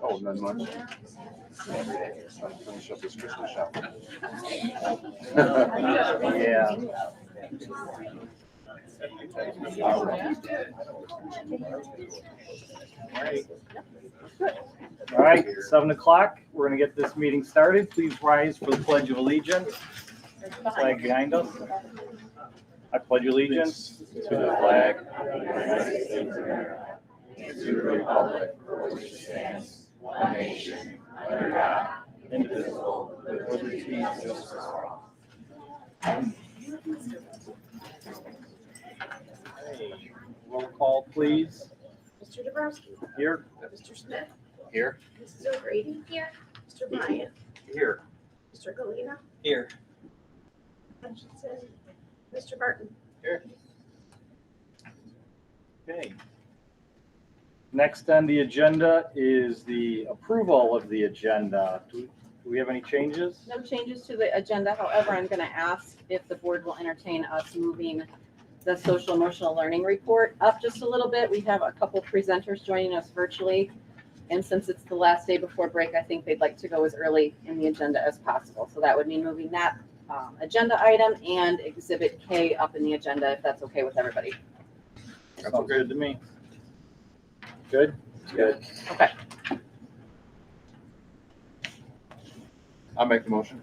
Oh, none much. Finish up this Christmas shopping. Yeah. All right, 7 o'clock. We're going to get this meeting started. Please rise for the Pledge of Allegiance. Flag behind us. I pledge allegiance To the flag of the United States of America, and to the republic for which it stands, one nation, under God, indivisible, with liberty and justice for all. Roll call, please. Mr. Dabrowski. Here. Mr. Smith. Here. Mrs. O'Grady. Here. Mr. Bryant. Here. Mr. Galina. Here. Hutchinson. Mr. Barton. Here. Okay. Next on the agenda is the approval of the agenda. Do we have any changes? No changes to the agenda. However, I'm going to ask if the board will entertain us moving the social emotional learning report up just a little bit. We have a couple presenters joining us virtually. And since it's the last day before break, I think they'd like to go as early in the agenda as possible. So that would mean moving that agenda item and Exhibit K up in the agenda, if that's okay with everybody. Sounds good to me. Good? Good. Okay. I'll make the motion.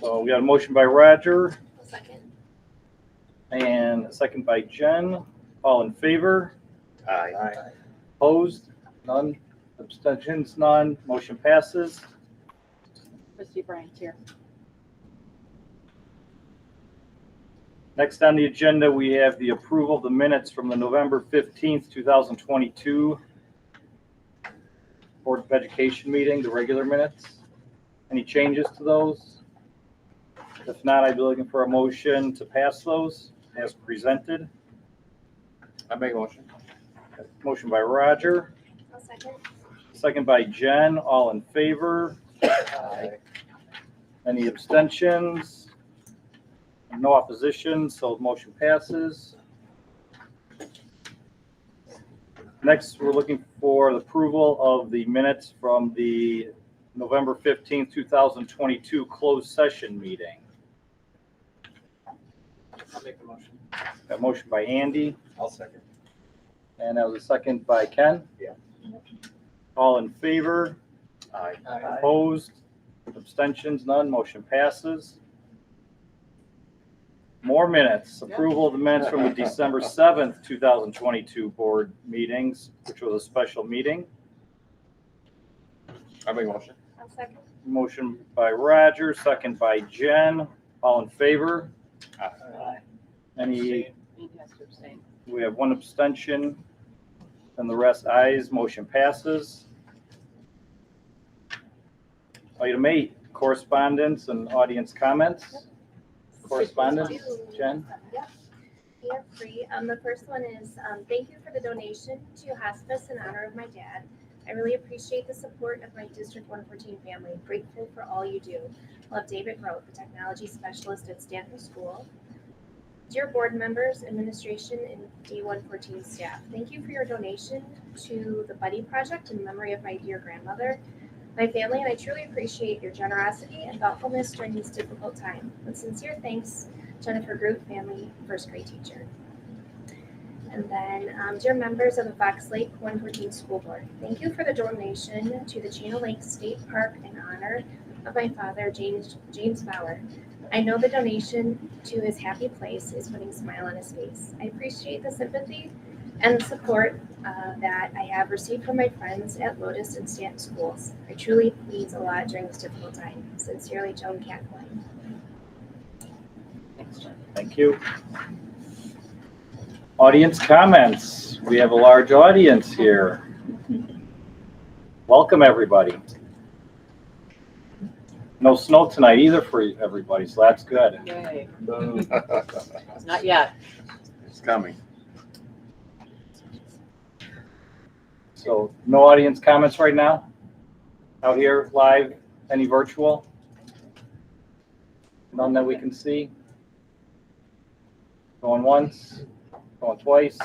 So we got a motion by Roger Second. and a second by Jen. All in favor? Aye. Opposed? None. Abstentions? None. Motion passes. Trustee Bryant here. Next on the agenda, we have the approval of the minutes from the November 15th, 2022 Board of Education meeting, the regular minutes. Any changes to those? If not, I'd be looking for a motion to pass those as presented. I make a motion. Motion by Roger, I'll second. second by Jen. All in favor? Aye. Any abstentions? No opposition, so the motion passes. Next, we're looking for the approval of the minutes from the November 15th, 2022 closed session meeting. I'll make the motion. Got a motion by Andy, I'll second. and that was a second by Ken. Yeah. All in favor? Aye. Opposed? Abstentions? None. Motion passes. More minutes. Approval of the minutes from the December 7th, 2022 board meetings, which was a special meeting. I make a motion. I'll second. Motion by Roger, second by Jen. All in favor? Aye. Any, He has to abstain. we have one abstention and the rest ayes. Motion passes. Item 8, correspondence and audience comments. Correspondence, Jen? Yep. We have three. The first one is, thank you for the donation to hospice in honor of my dad. I really appreciate the support of my District 114 family. Grateful for all you do. Love, David Grote, the technology specialist at Stanton School. Dear board members, administration, and D114 staff, thank you for your donation to the Buddy Project in memory of my dear grandmother. My family and I truly appreciate your generosity and thoughtfulness during this difficult time. With sincere thanks, Jennifer Groot, family first grade teacher. And then, dear members of the Fox Lake 114 School Board, thank you for the donation to the Channel Lake State Park in honor of my father, James Bauer. I know the donation to his happy place is putting a smile on his face. I appreciate the sympathy and the support that I have received from my friends at Lotus and Stanton schools. It truly means a lot during this difficult time. Sincerely, Joan Cackline. Thank you. Audience comments. We have a large audience here. Welcome, everybody. No snow tonight either for everybody, so that's good. Yay. Not yet. It's coming. So no audience comments right now? Out here, live, any virtual? None that we can see? Going once, going twice?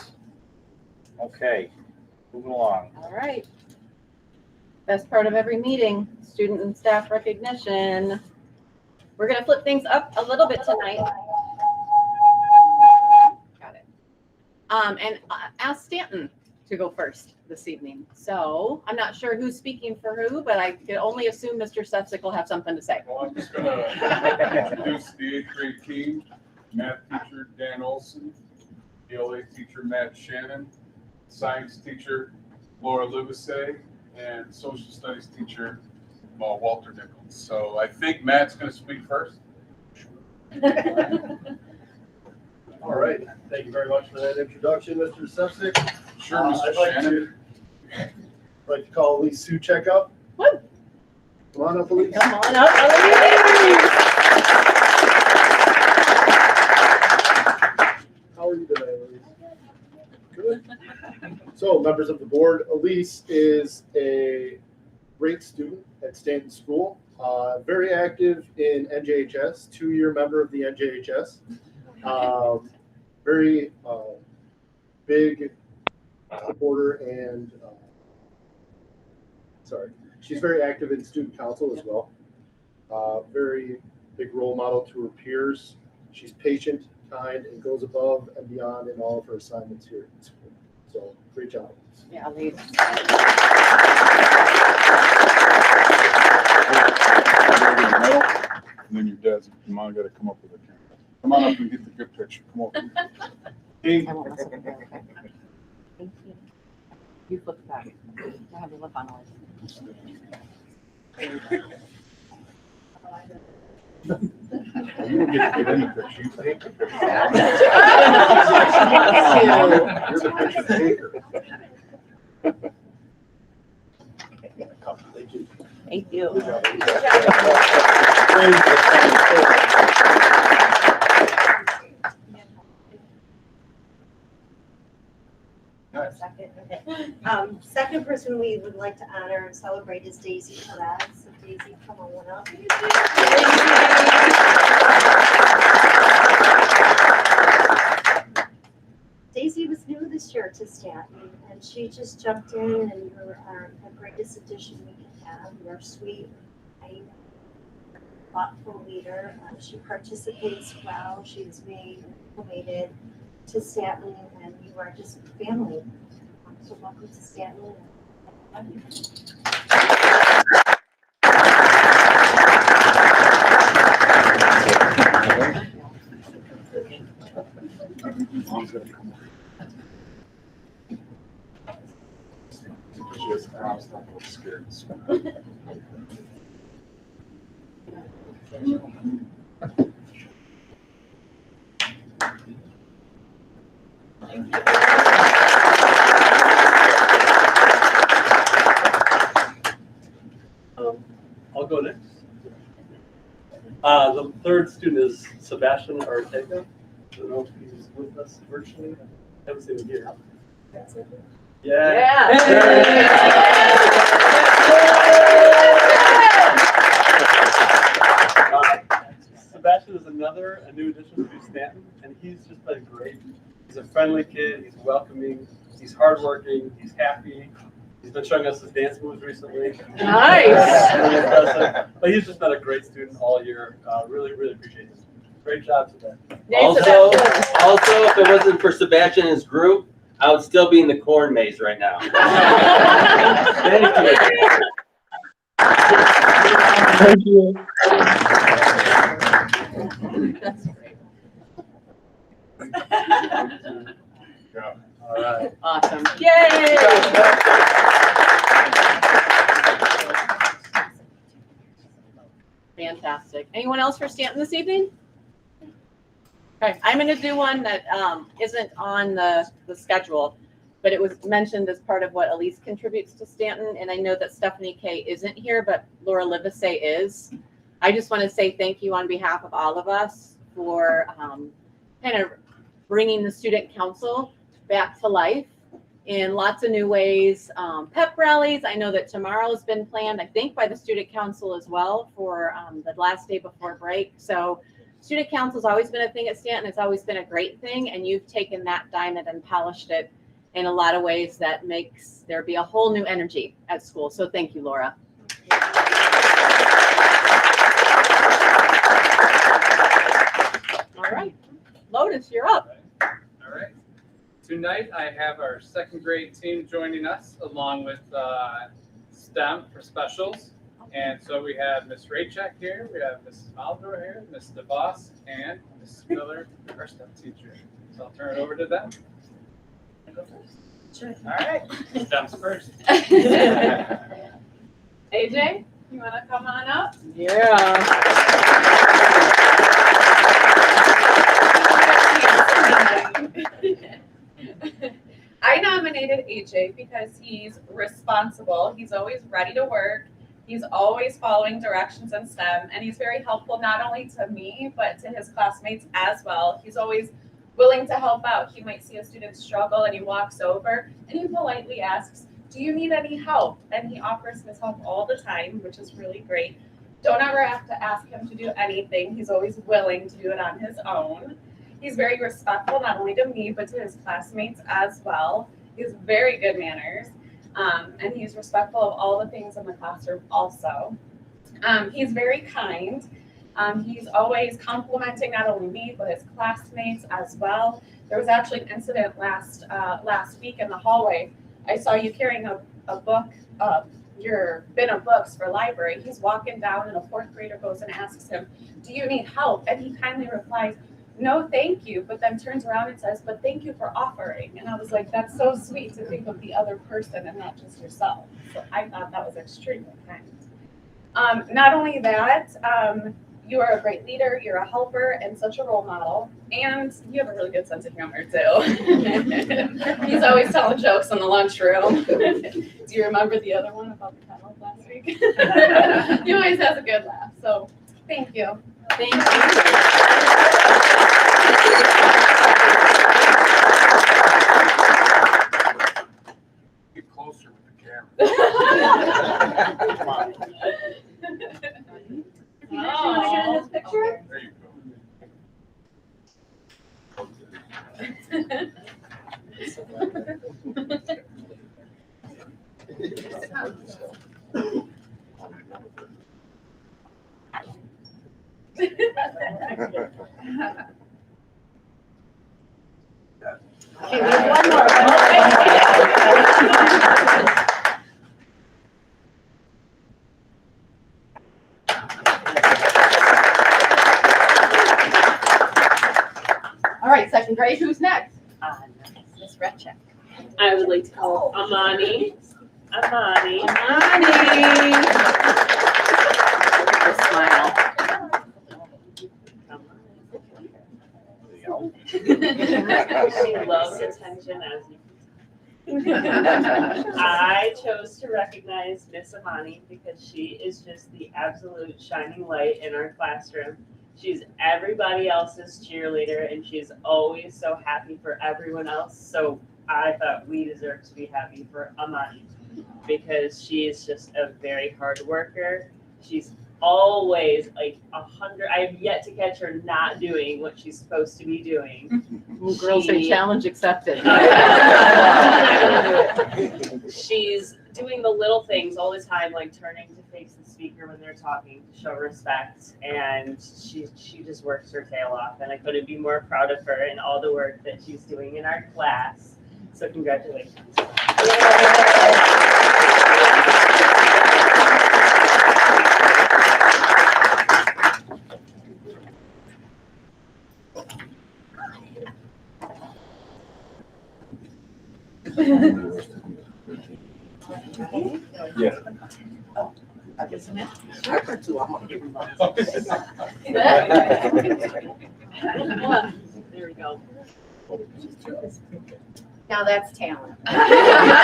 Okay. Moving along. All right. Best part of every meeting, student and staff recognition. We're gonna flip things up a little bit tonight. Got it. And ask Stanton to go first this evening. So I'm not sure who's speaking for who, but I can only assume Mr. Sefcik will have something to say. Well, I'm just gonna introduce the eighth grade team. Math teacher Dan Olson, ELA teacher Matt Shannon, science teacher Laura Livesay, and social studies teacher Walter Nichols. So I think Matt's gonna speak first. All right, thank you very much for that introduction, Mr. Sefcik. Sure, Mr. I'd like Shannon. to call Elise Suchek up. What? Come on up, Elise. Come on up, Elise. How are you today, Elise? Good. So, members of the board, Elise is a great student at Stanton School, very active in NJHS, 2-year member of the NJHS. Very big supporter and she's very active in student council as well. Very big role model to her peers. She's patient, kind, and goes above and beyond in all of her assignments here at school. So great job. Yeah, Elise. And then your dad's mom got to come up with a camera. Come on up and get the good picture. Come on. Hey. I won't mess up with that, okay? Thank you. You flip it back. I have the lip on always. You don't get to get any picture. You take the picture. You're the picture taker. Thank you. Thank you. Good job. Second person we would like to honor and celebrate is Daisy Perez. So Daisy, come on up. Daisy was new this year to Stanton, and she just jumped in, and you're the greatest addition we can have. You're sweet, kind, thoughtful leader. She participates well. She's made acclimated to Stanton, and you are just family. So welcome to Stanton. I'll go next. The third student is Sebastian Ortega. I don't know if he's with us virtually. I haven't seen him here. Yeah. Sebastian is a new addition to Stanton, and he's just been great. He's a friendly kid. He's welcoming. He's hardworking. He's happy. He's been showing us his dance moves recently. Nice. Really impressive. But he's just been a great student all year. Really, really appreciate it. Great job today. Also, if it wasn't for Sebastian and his group, I would still be in the corn maze right now. Thank you. That's great. Yeah. All right. Awesome. Yay! Fantastic. Anyone else for Stanton this evening? Okay, I'm going to do one that isn't on the schedule, but it was mentioned as part of what Elise contributes to Stanton, and I know that Stephanie K isn't here, but Laura Livesay is. I just want to say thank you on behalf of all of us for kind of bringing the student council back to life in lots of new ways. Pep rallies, I know that tomorrow's been planned, I think, by the student council as well for the last day before break. So student council's always been a thing at Stanton. It's always been a great thing, and you've taken that diamond and polished it in a lot of ways that makes there be a whole new energy at school. So thank you, Laura. All right, Lotus, you're up. All right. Tonight I have our second grade team joining us along with STEM for specials. And so we have Miss Raychek here, we have Mrs. Maldor here, Miss DeVos, and Mrs. Miller, our STEM teacher. So I'll turn it over to them. Sure. All right, STEM's first. AJ, you want to come on up? I nominated AJ because he's responsible. He's always ready to work. He's always following directions in STEM, and he's very helpful not only to me, but to his classmates as well. He's always willing to help out. He might see a student struggle and he walks over and he politely asks, "Do you need any help?" And he offers his help all the time, which is really great. Don't ever have to ask him to do anything. He's always willing to do it on his own. He's very respectful, not only to me, but to his classmates as well. He has very good manners, and he's respectful of all the things in the classroom also. He's very kind. He's always complimenting not only me, but his classmates as well. There was actually an incident last week in the hallway. I saw you carrying a book, your bin of books for library. He's walking down and a fourth grader goes and asks him, "Do you need help?" And he kindly replies, "No, thank you," but then turns around and says, "But thank you for offering." And I was like, that's so sweet to think of the other person and not just yourself. So I thought that was extremely kind. Not only that, you are a great leader, you're a helper and such a role model, and you have a really good sense of humor too. He's always telling jokes in the lunchroom. Do you remember the other one about the kennel last week? He always has a good laugh, so thank you. Thank you. Get closer with the camera. Come on. You guys want to get in this picture? There you Okay, we have one more. All right, second grade, who's next? Miss Retchek. I would like to call Amani. Amani. Smile. She loves attention as you can. I chose to recognize Miss Amani because she is just the absolute shining light in our classroom. She's everybody else's cheerleader and she's always so happy for everyone else. So I thought we deserve to be happy for Amani because she is just a very hard worker. She's always like 100. I have yet to catch her not doing what she's supposed to be doing. Girls say challenge accepted. She's doing the little things all the time, like turning to face the speaker when they're talking to show respect, and she just works her tail off, and I couldn't be more proud of her and all the work that she's doing in our class. So congratulations. Yeah. I guess I'm in. There we go. Now that's talent. That's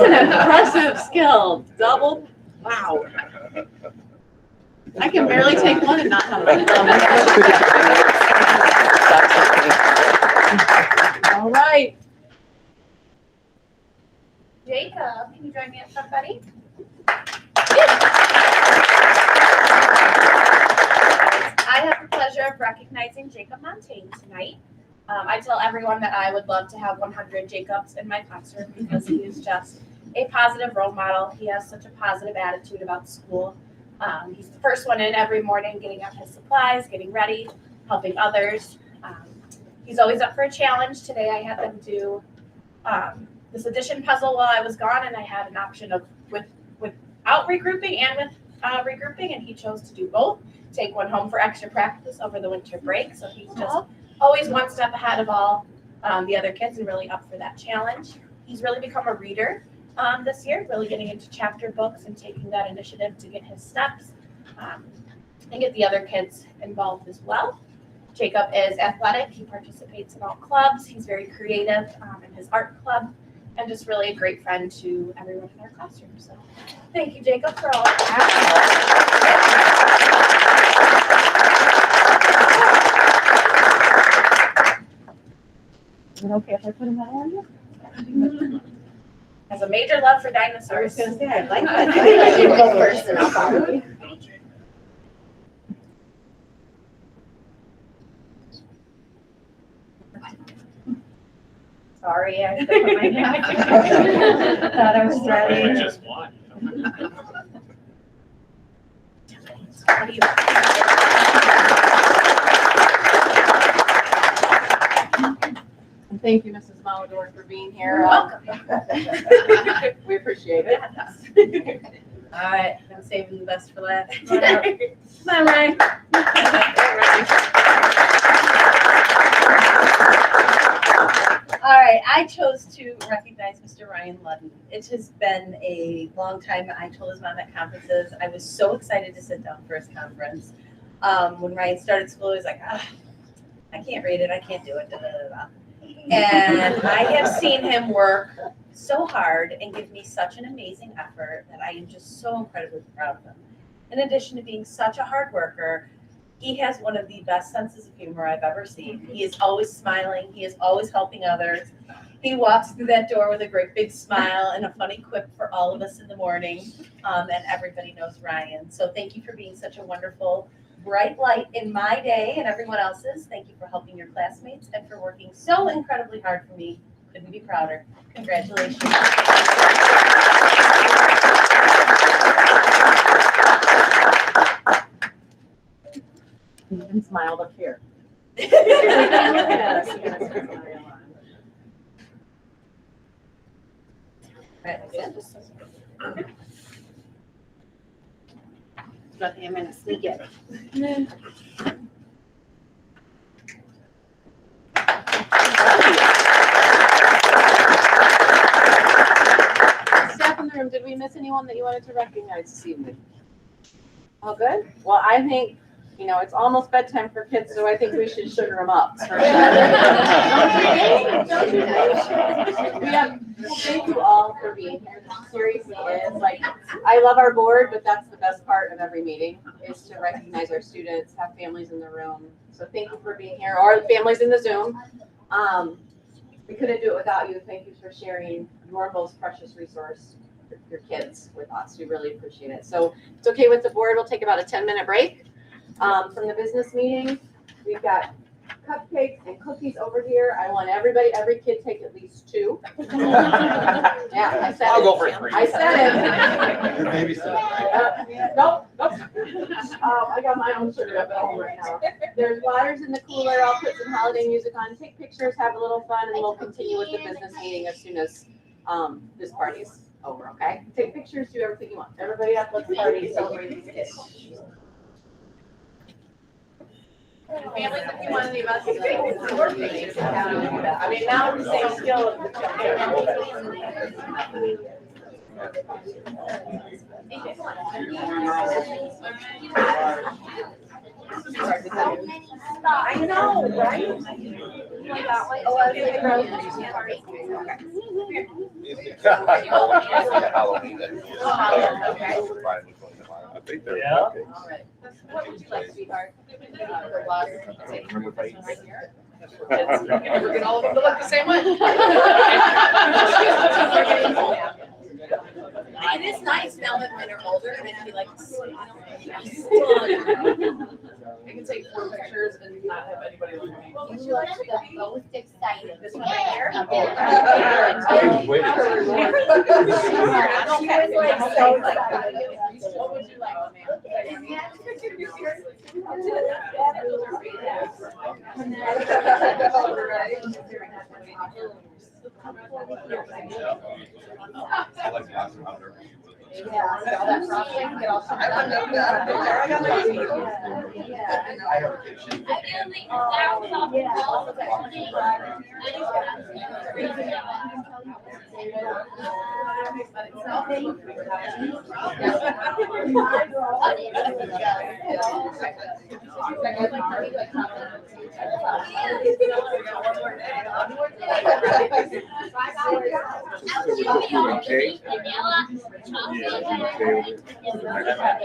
an impressive skill. Double. Wow. I can barely take one and not have one. All right. Jacob, can you join me up front, buddy? I have the pleasure of recognizing Jacob Montaigne tonight. I tell everyone that I would love to have 100 Jacobs in my classroom because he is just a positive role model. He has such a positive attitude about school. He's the first one in every morning, getting up his supplies, getting ready, helping others. He's always up for a challenge. Today I had them do this addition puzzle while I was gone, and I had an option of without regrouping and with regrouping, and he chose to do both. Take one home for extra practice over the winter break. So he's just always one step ahead of all the other kids and really up for that challenge. He's really become a reader this year, really getting into chapter books and taking that initiative to get his steps and get the other kids involved as well. Jacob is athletic. He participates in all clubs. He's very creative in his art club and just really a great friend to everyone in our classroom. So thank you, Jacob, for all of Is it okay if I put a medal on you? Has a major love for I was dinosaurs. gonna say, I'd like that. I didn't go first and I'll follow you. Sorry, I put my hand. Thought I was ready. Just one. What do you- And thank you, Mrs. Malador, for being here. You're welcome. We appreciate it. All right, I'm saving the best for last. Come on, Ryan. All right, I chose to recognize Mr. Ryan Ludden. It has been a long time. I told his mom at conferences, I was so excited to sit down for his conference. When Ryan started school, he was like, I can't read it, I can't do it, da, da, da, da. And I have seen him work so hard and give me such an amazing effort that I am just so incredibly proud of him. In addition to being such a hard worker, he has one of the best senses of humor I've ever seen. He is always smiling. He is always helping others. He walks through that door with a great big smile and a funny quip for all of us in the morning. And everybody knows Ryan. So thank you for being such a wonderful, bright light in my day and everyone else's. Thank you for helping your classmates and for working so incredibly hard for me. Couldn't be prouder. Congratulations. You can smile up here. Nothing, I'm gonna sneak it. Staff in the room, did we miss anyone that you wanted to recognize this evening? All good? Well, I think, it's almost bedtime for kids, so I think we should sugar them up. For sure. Thank you all for being here. This seriously is I love our board, but that's the best part of every meeting is to recognize our students, have families in the room. So thank you for being here, or families in the Zoom. We couldn't do it without you. Thank you for sharing your most precious resource, your kids, with us. We really appreciate it. So if it's okay with the board, we'll take about a 10-minute break from the business meeting. We've got cupcakes and cookies over here. I want every kid take at least 2. Yeah, I said I'll it. go for 3. I said it. Your babysitter. Nope. I got my own sugar up at home right now. There's waters in the cooler. I'll put some holiday music on, take pictures, have a little fun, and we'll continue with the business meeting as soon as this party's over, okay? Take pictures, do everything you want. Everybody up, let's party, celebrate these kids. Families, if you want to leave us, I mean, now we're saying skill of the I know, right? Oh, I I think they're. Yeah. Okay. All right. What would you like, sweetheart? We're get all of them to look the same way. It is nice now that mine are older and I feel like I can take 4 pictures and not have anybody look at me. look the most excited. This one right here? Wait. She was like so excited. What would you like,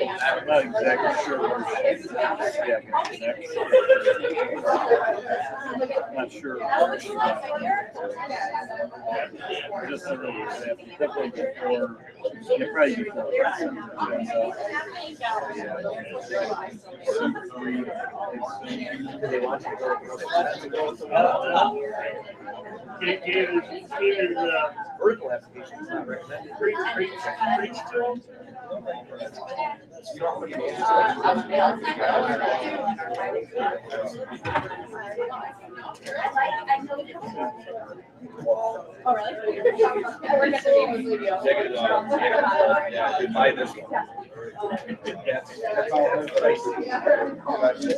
I'm not exactly sure where she is. Yeah, I'm not sure where she's at. Just a little bit, definitely before, yeah, probably before. Vertical application is not recommended. Oh, really? We're gonna Yeah, you buy this one. That's all I see.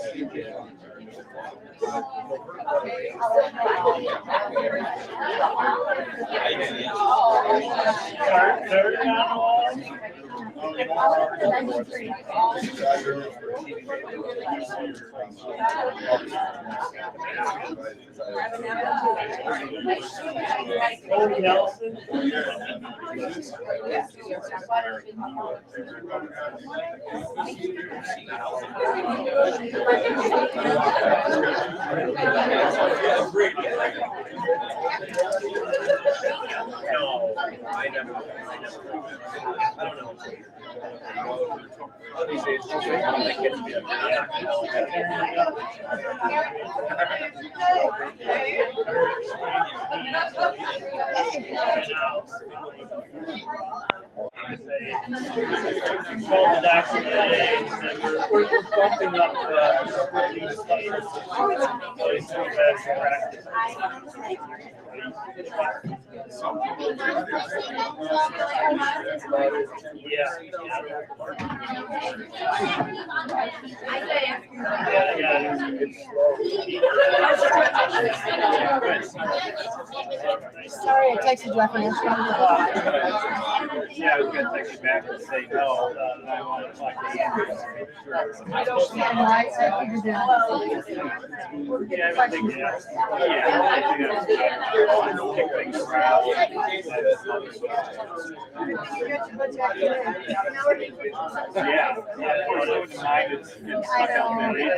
Nelson. Called the doctor today, and we're bumping up these practice. Sorry, I texted you after this one. Yeah, I was gonna text you back and say no, I want to talk to you. I figured that. Yeah, everything else. Kick things around. Yeah, I wouldn't mind it's stuck up there.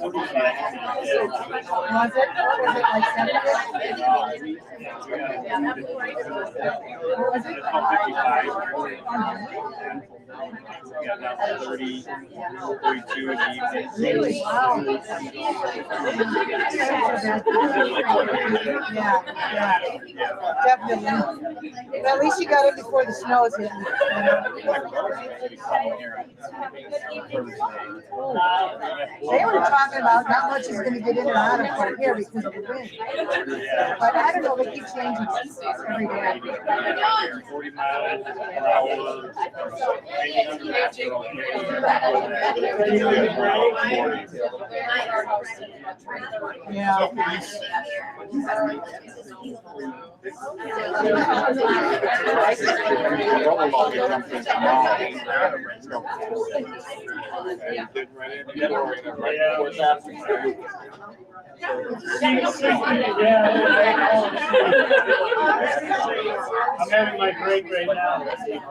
Was it like 7? Was it? 30, 32 in the evening. Really? Wow. Yeah, definitely. But at least you got it before the snow is hitting. They were talking about how much is going to get in or out of here because of the wind. But I don't know, they keep changing every day. 40 miles per hour. Yeah. I'm having my break right now.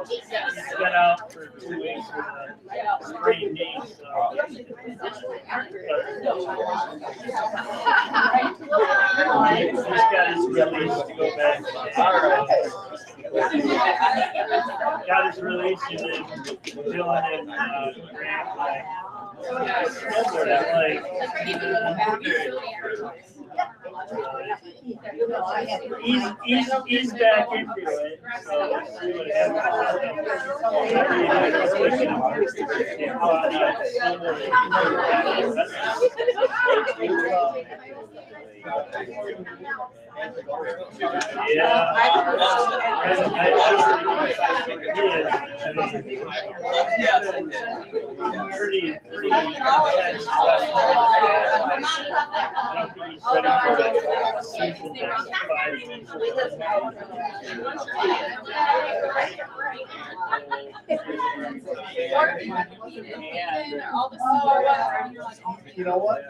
He's been out for 2 weeks with a sprained knee. He's got his release to go back. Got his release, and then Dylan and Grant He's back into it. So we would You know what?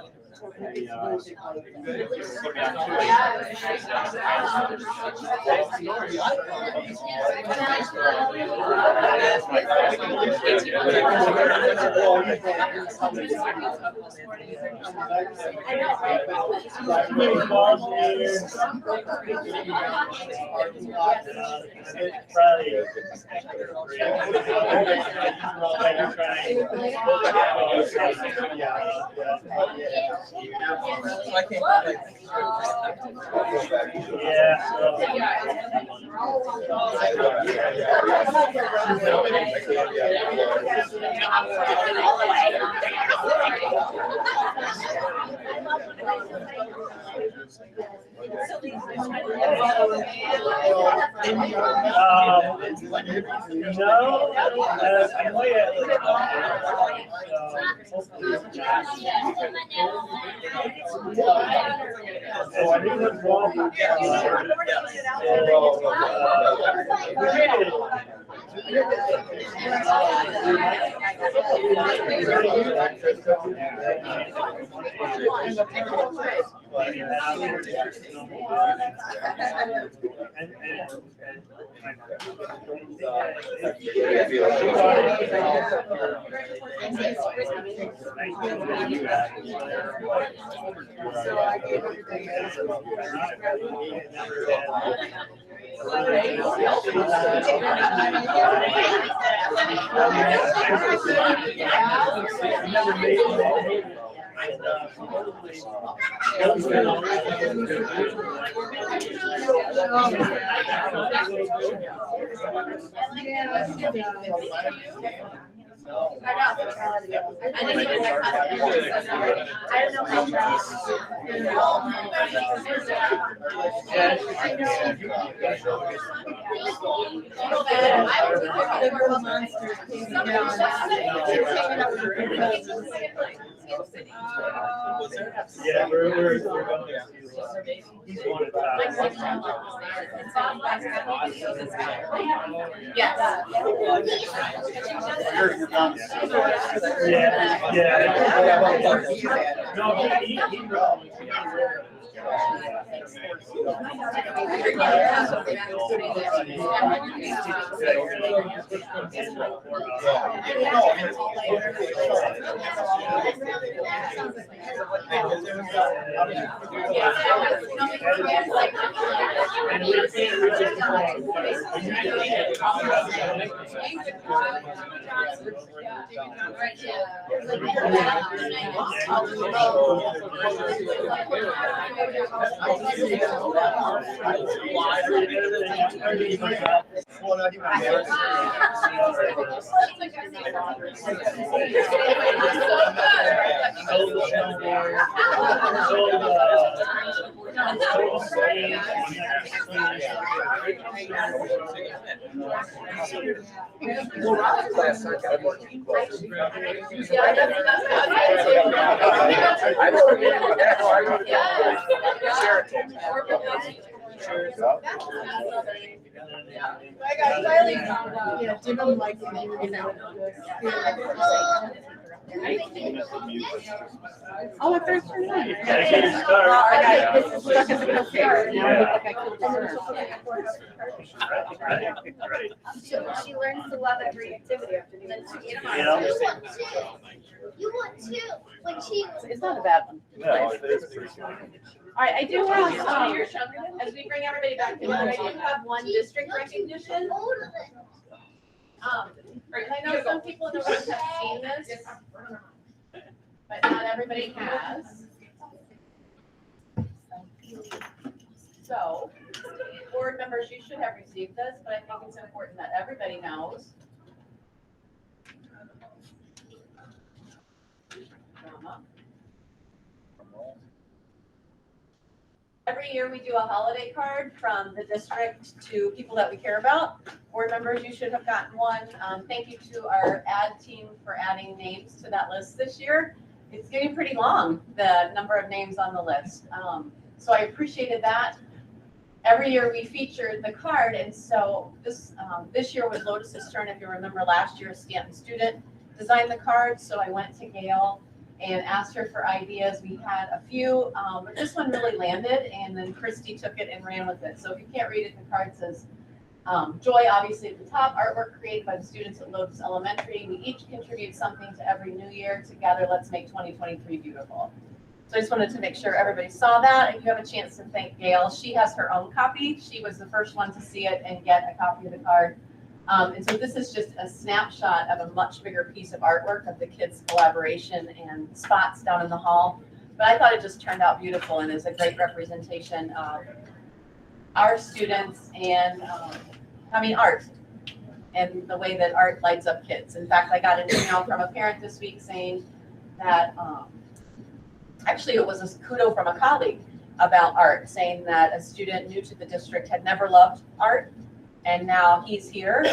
Yeah, we're going to. He's one of the Yes. Yeah. No, he Yeah, didn't like it. Oh, my first turn. gotta get it started. Well, I got this stuck in the cupcake. Now I look like I killed the Right. She learns to love every activity after the Yeah. You want two, like she. It's not a bad one. No, it is pretty good. All right, I do have, as we bring everybody back together, I do have one district recognition. And I know some people in the room have seen this. but not everybody has. So, board members, you should have received this, but I think it's important that everybody knows. Every year we do a holiday card from the district to people that we care about. Board members, you should have gotten one. Thank you to our ad team for adding names to that list this year. It's getting pretty long, the number of names on the list. So I appreciated that. Every year we featured the card, and so this year was Lotus's turn. If you remember last year, a Stanton student designed the card, so I went to Gail and asked her for ideas. We had a few, but this one really landed, and then Christy took it and ran with it. So if you can't read it, the card says, joy, obviously at the top, artwork created by the students at Lotus Elementary. We each contribute something to every new year. Together, let's make 2023 beautiful. So I just wanted to make sure everybody saw that. If you have a chance to thank Gail, she has her own copy. She was the first one to see it and get a copy of the card. And so this is just a snapshot of a much bigger piece of artwork of the kids' collaboration and spots down in the hall. But I thought it just turned out beautiful and is a great representation of our students and art and the way that art lights up kids. In fact, I got an email from a parent this week saying that actually it was a kudo from a colleague about art, saying that a student new to the district had never loved art. And now he's here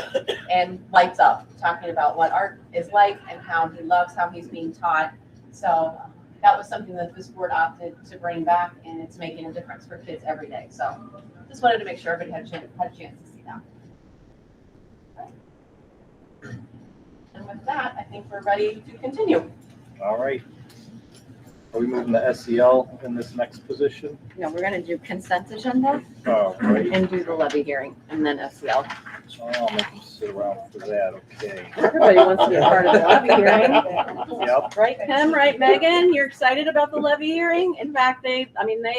and lights up, talking about what art is like and how he loves how he's being taught. So that was something that this board opted to bring back, and it's making a difference for kids every day. So just wanted to make sure everybody had a chance to see that. And with that, I think we're ready to continue. All right. Are we moving the SEL in this next position? No, we're going to do consent agenda Oh, right. and do the levy hearing and then SEL. Oh, I'll make them sit around for that, okay. Everybody wants to be a part of the levy hearing. Yep. Right, Kim, right, Megan? You're excited about the levy hearing? In fact, they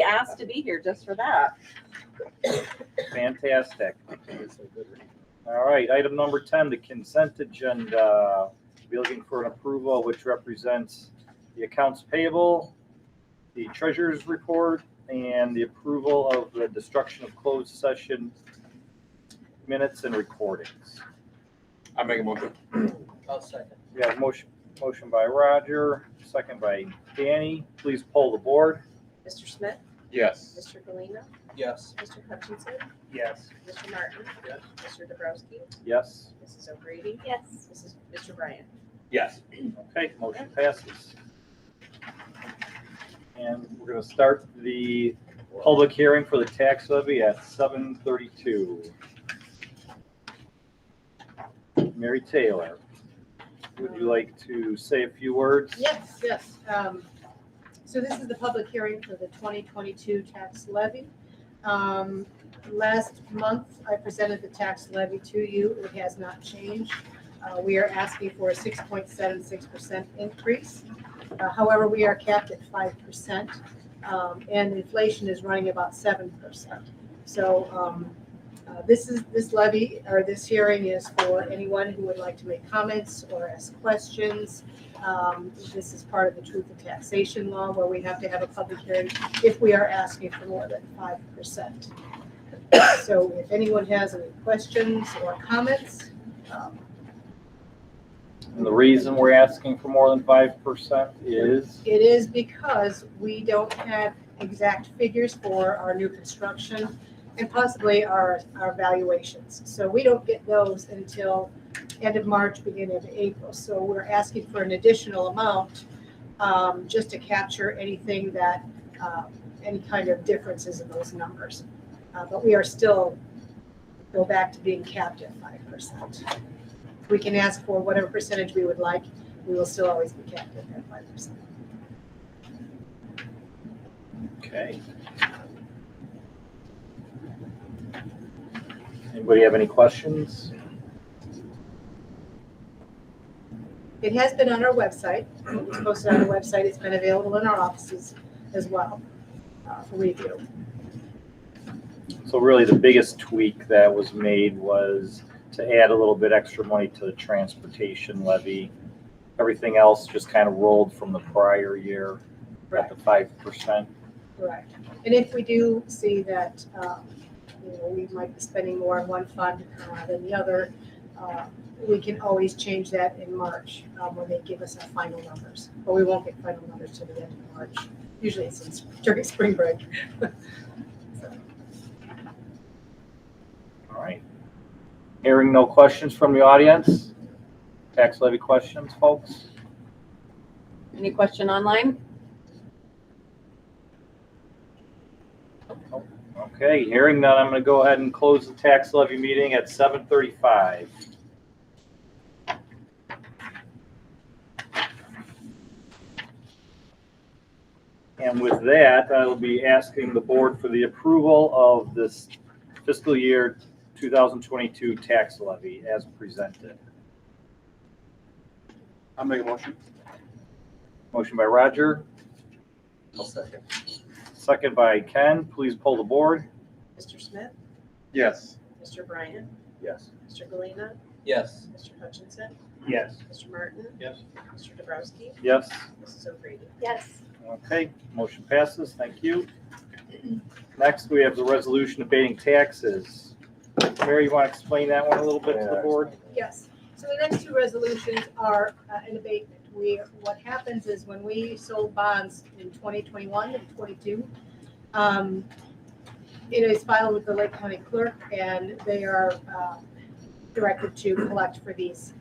asked to be here just for that. Fantastic. All right, item number 10, the consent agenda. We'll be looking for an approval which represents the accounts payable, the treasurer's report, and the approval of the destruction of closed session minutes and recordings. I make a motion. I'll second. We have motion by Roger, second by Danny. Please poll the board. Mr. Smith, Yes. Mr. Galina, Yes. Mr. Hutchinson, Yes. Mr. Martin, Yes. Mr. Dabrowski, Yes. Mrs. O'Grady, Yes. Mr. Bryan. Yes. Okay, motion passes. And we're going to start the public hearing for the tax levy at 7:32. Mary Taylor, would you like to say a few words? Yes. So this is the public hearing for the 2022 tax levy. Last month, I presented the tax levy to you. It has not changed. We are asking for a 6.76% increase. However, we are capped at 5%, and inflation is running about 7%. So this levy or this hearing is for anyone who would like to make comments or ask questions. This is part of the truth of taxation law where we have to have a public hearing if we are asking for more than 5%. So if anyone has any questions or comments. And the reason we're asking for more than 5% is? It is because we don't have exact figures for our new construction and possibly our valuations. So we don't get those until end of March, beginning of April. So we're asking for an additional amount just to capture anything that, any kind of differences in those numbers. But we are still go back to being capped at 5%. We can ask for whatever percentage we would like. We will still always be capped at that 5%. Okay. Anybody have any questions? It has been on our website. It was posted on our website. It's been available in our offices as well for review. So really the biggest tweak that was made was to add a little bit extra money to the transportation levy Everything else just kind of rolled from the prior year at the 5%. Correct. And if we do see that, we might be spending more on one fund than the other, we can always change that in March when they give us our final numbers. But we won't get final numbers till the end of March. Usually it's during spring break. So, All right. Hearing no questions from the audience. Tax levy questions, folks? Any question online? Okay, hearing none, I'm going to go ahead and close the tax levy meeting at 7:35. And with that, I will be asking the board for the approval of this fiscal year 2022 tax levy as presented. I'll make a motion. Motion by Roger, I'll second. second by Ken. Please pull the board. Mr. Smith, Yes. Mr. Bryant, Yes. Mr. Galina, Yes. Mr. Hutchinson, Yes. Mr. Martin, Yes. Mr. Dabrowski, Yes. Mrs. O'Grady. Yes. Okay, motion passes. Thank you. Next, we have the resolution abating taxes. Mary, you want to explain that one a little bit to the board? Yes, so the next two resolutions are an abatement. What happens is when we sold bonds in 2021 and 22, it is filed with the Lake County Clerk, and they are directed to collect for these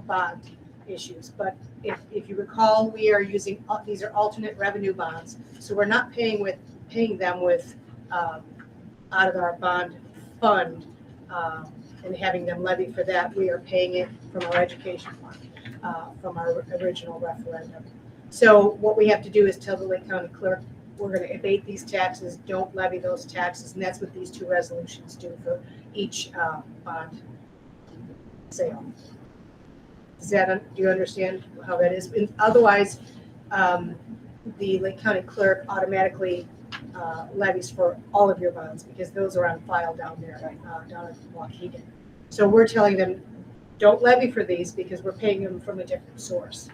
bond issues. But if you recall, we are using, these are alternate revenue bonds, so we're not paying them with out of our bond fund and having them levy for that. We are paying it from our education fund, from our original referendum. So what we have to do is tell the Lake County Clerk, we're going to abate these taxes, don't levy those taxes, and that's what these two resolutions do for each bond sale. Do you understand how that is? And otherwise, the Lake County Clerk automatically levies for all of your bonds because those are on file down there, down in Waukegan. So we're telling them, don't levy for these because we're paying them from a different source.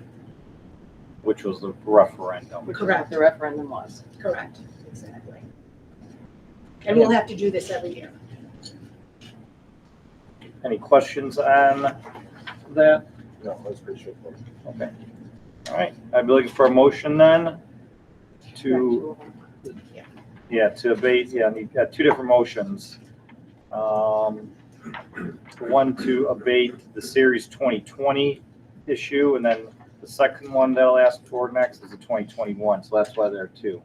Which was the referendum. Which is Correct. what the referendum was. Correct, exactly. And we'll have to do this every year. Any questions on that? No, that's pretty straightforward. Okay. All right. I'd be looking for a motion then to, to abate, you've got two different motions. One to abate the Series 2020 issue, and then the second one that I'll ask for next is the 2021, so that's why there are two.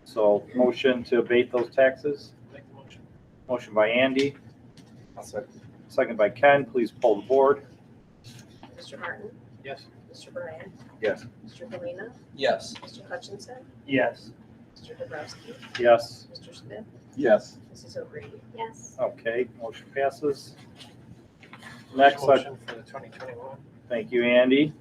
So motion to abate those taxes. Make the motion. Motion by Andy, I'll second. second by Ken. Please pull the board. Mr. Martin, Yes. Mr. Bryan, Yes. Mr. Galina, Yes. Mr. Hutchinson, Yes. Mr. Dabrowski, Yes. Mr. Smith, Yes. Mrs. O'Grady. Yes. Okay, motion passes. Next, Motion for the 2021. thank you, Andy.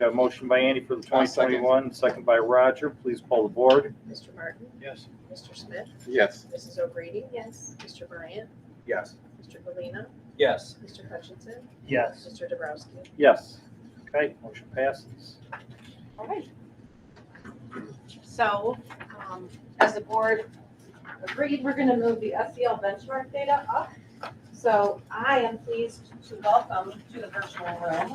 Got a motion by Andy for the I'll second. 2021, second by Roger. Please pull the board. Mr. Martin, Yes. Mr. Smith, Yes. Mrs. O'Grady, Yes. Mr. Bryant, Yes. Mr. Galina, Yes. Mr. Hutchinson, Yes. Mr. Dabrowski. Yes. Okay, motion passes. All right. So, as the board agreed, we're going to move the SEL benchmark data up. So I am pleased to welcome to the virtual room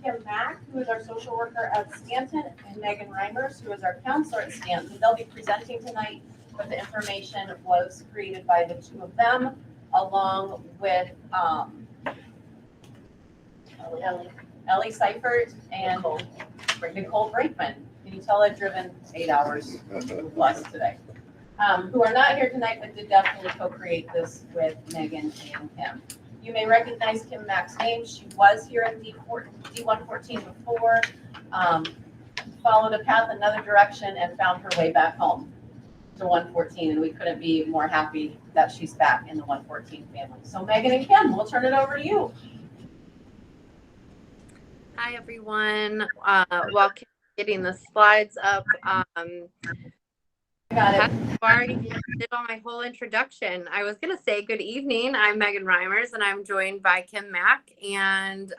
Kim Mack, who is our social worker at Stanton, and Megan Reimers, who is our counselor at Stanton. They'll be presenting tonight, but the information was created by the two of them, along with Ellie Seifert and Nicole Brakeman. Can you tell I've driven 8 hours plus today? Who are not here tonight, but did definitely co-create this with Megan and Kim. You may recognize Kim Mack's name. She was here in D114 before, followed a path another direction and found her way back home to 114. And we couldn't be more happy that she's back in the 114 family. So Megan and Kim, we'll turn it over to you. Hi, everyone. While getting the slides up, Got it. I've already did on my whole introduction. I was going to say good evening. I'm Megan Reimers, and I'm joined by Kim Mack. And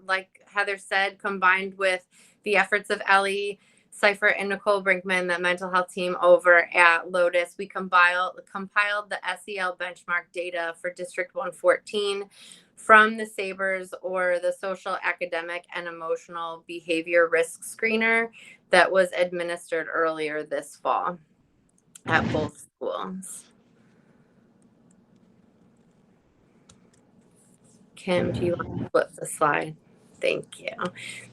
like Heather said, combined with the efforts of Ellie Seifert and Nicole Brinkman, the mental health team over at Lotus, we compiled the SEL benchmark data for District 114 from the SABRS, or the Social, Academic, and Emotional Behavior Risk Screener that was administered earlier this fall at both schools. Kim, do you want to flip the slide? Thank you.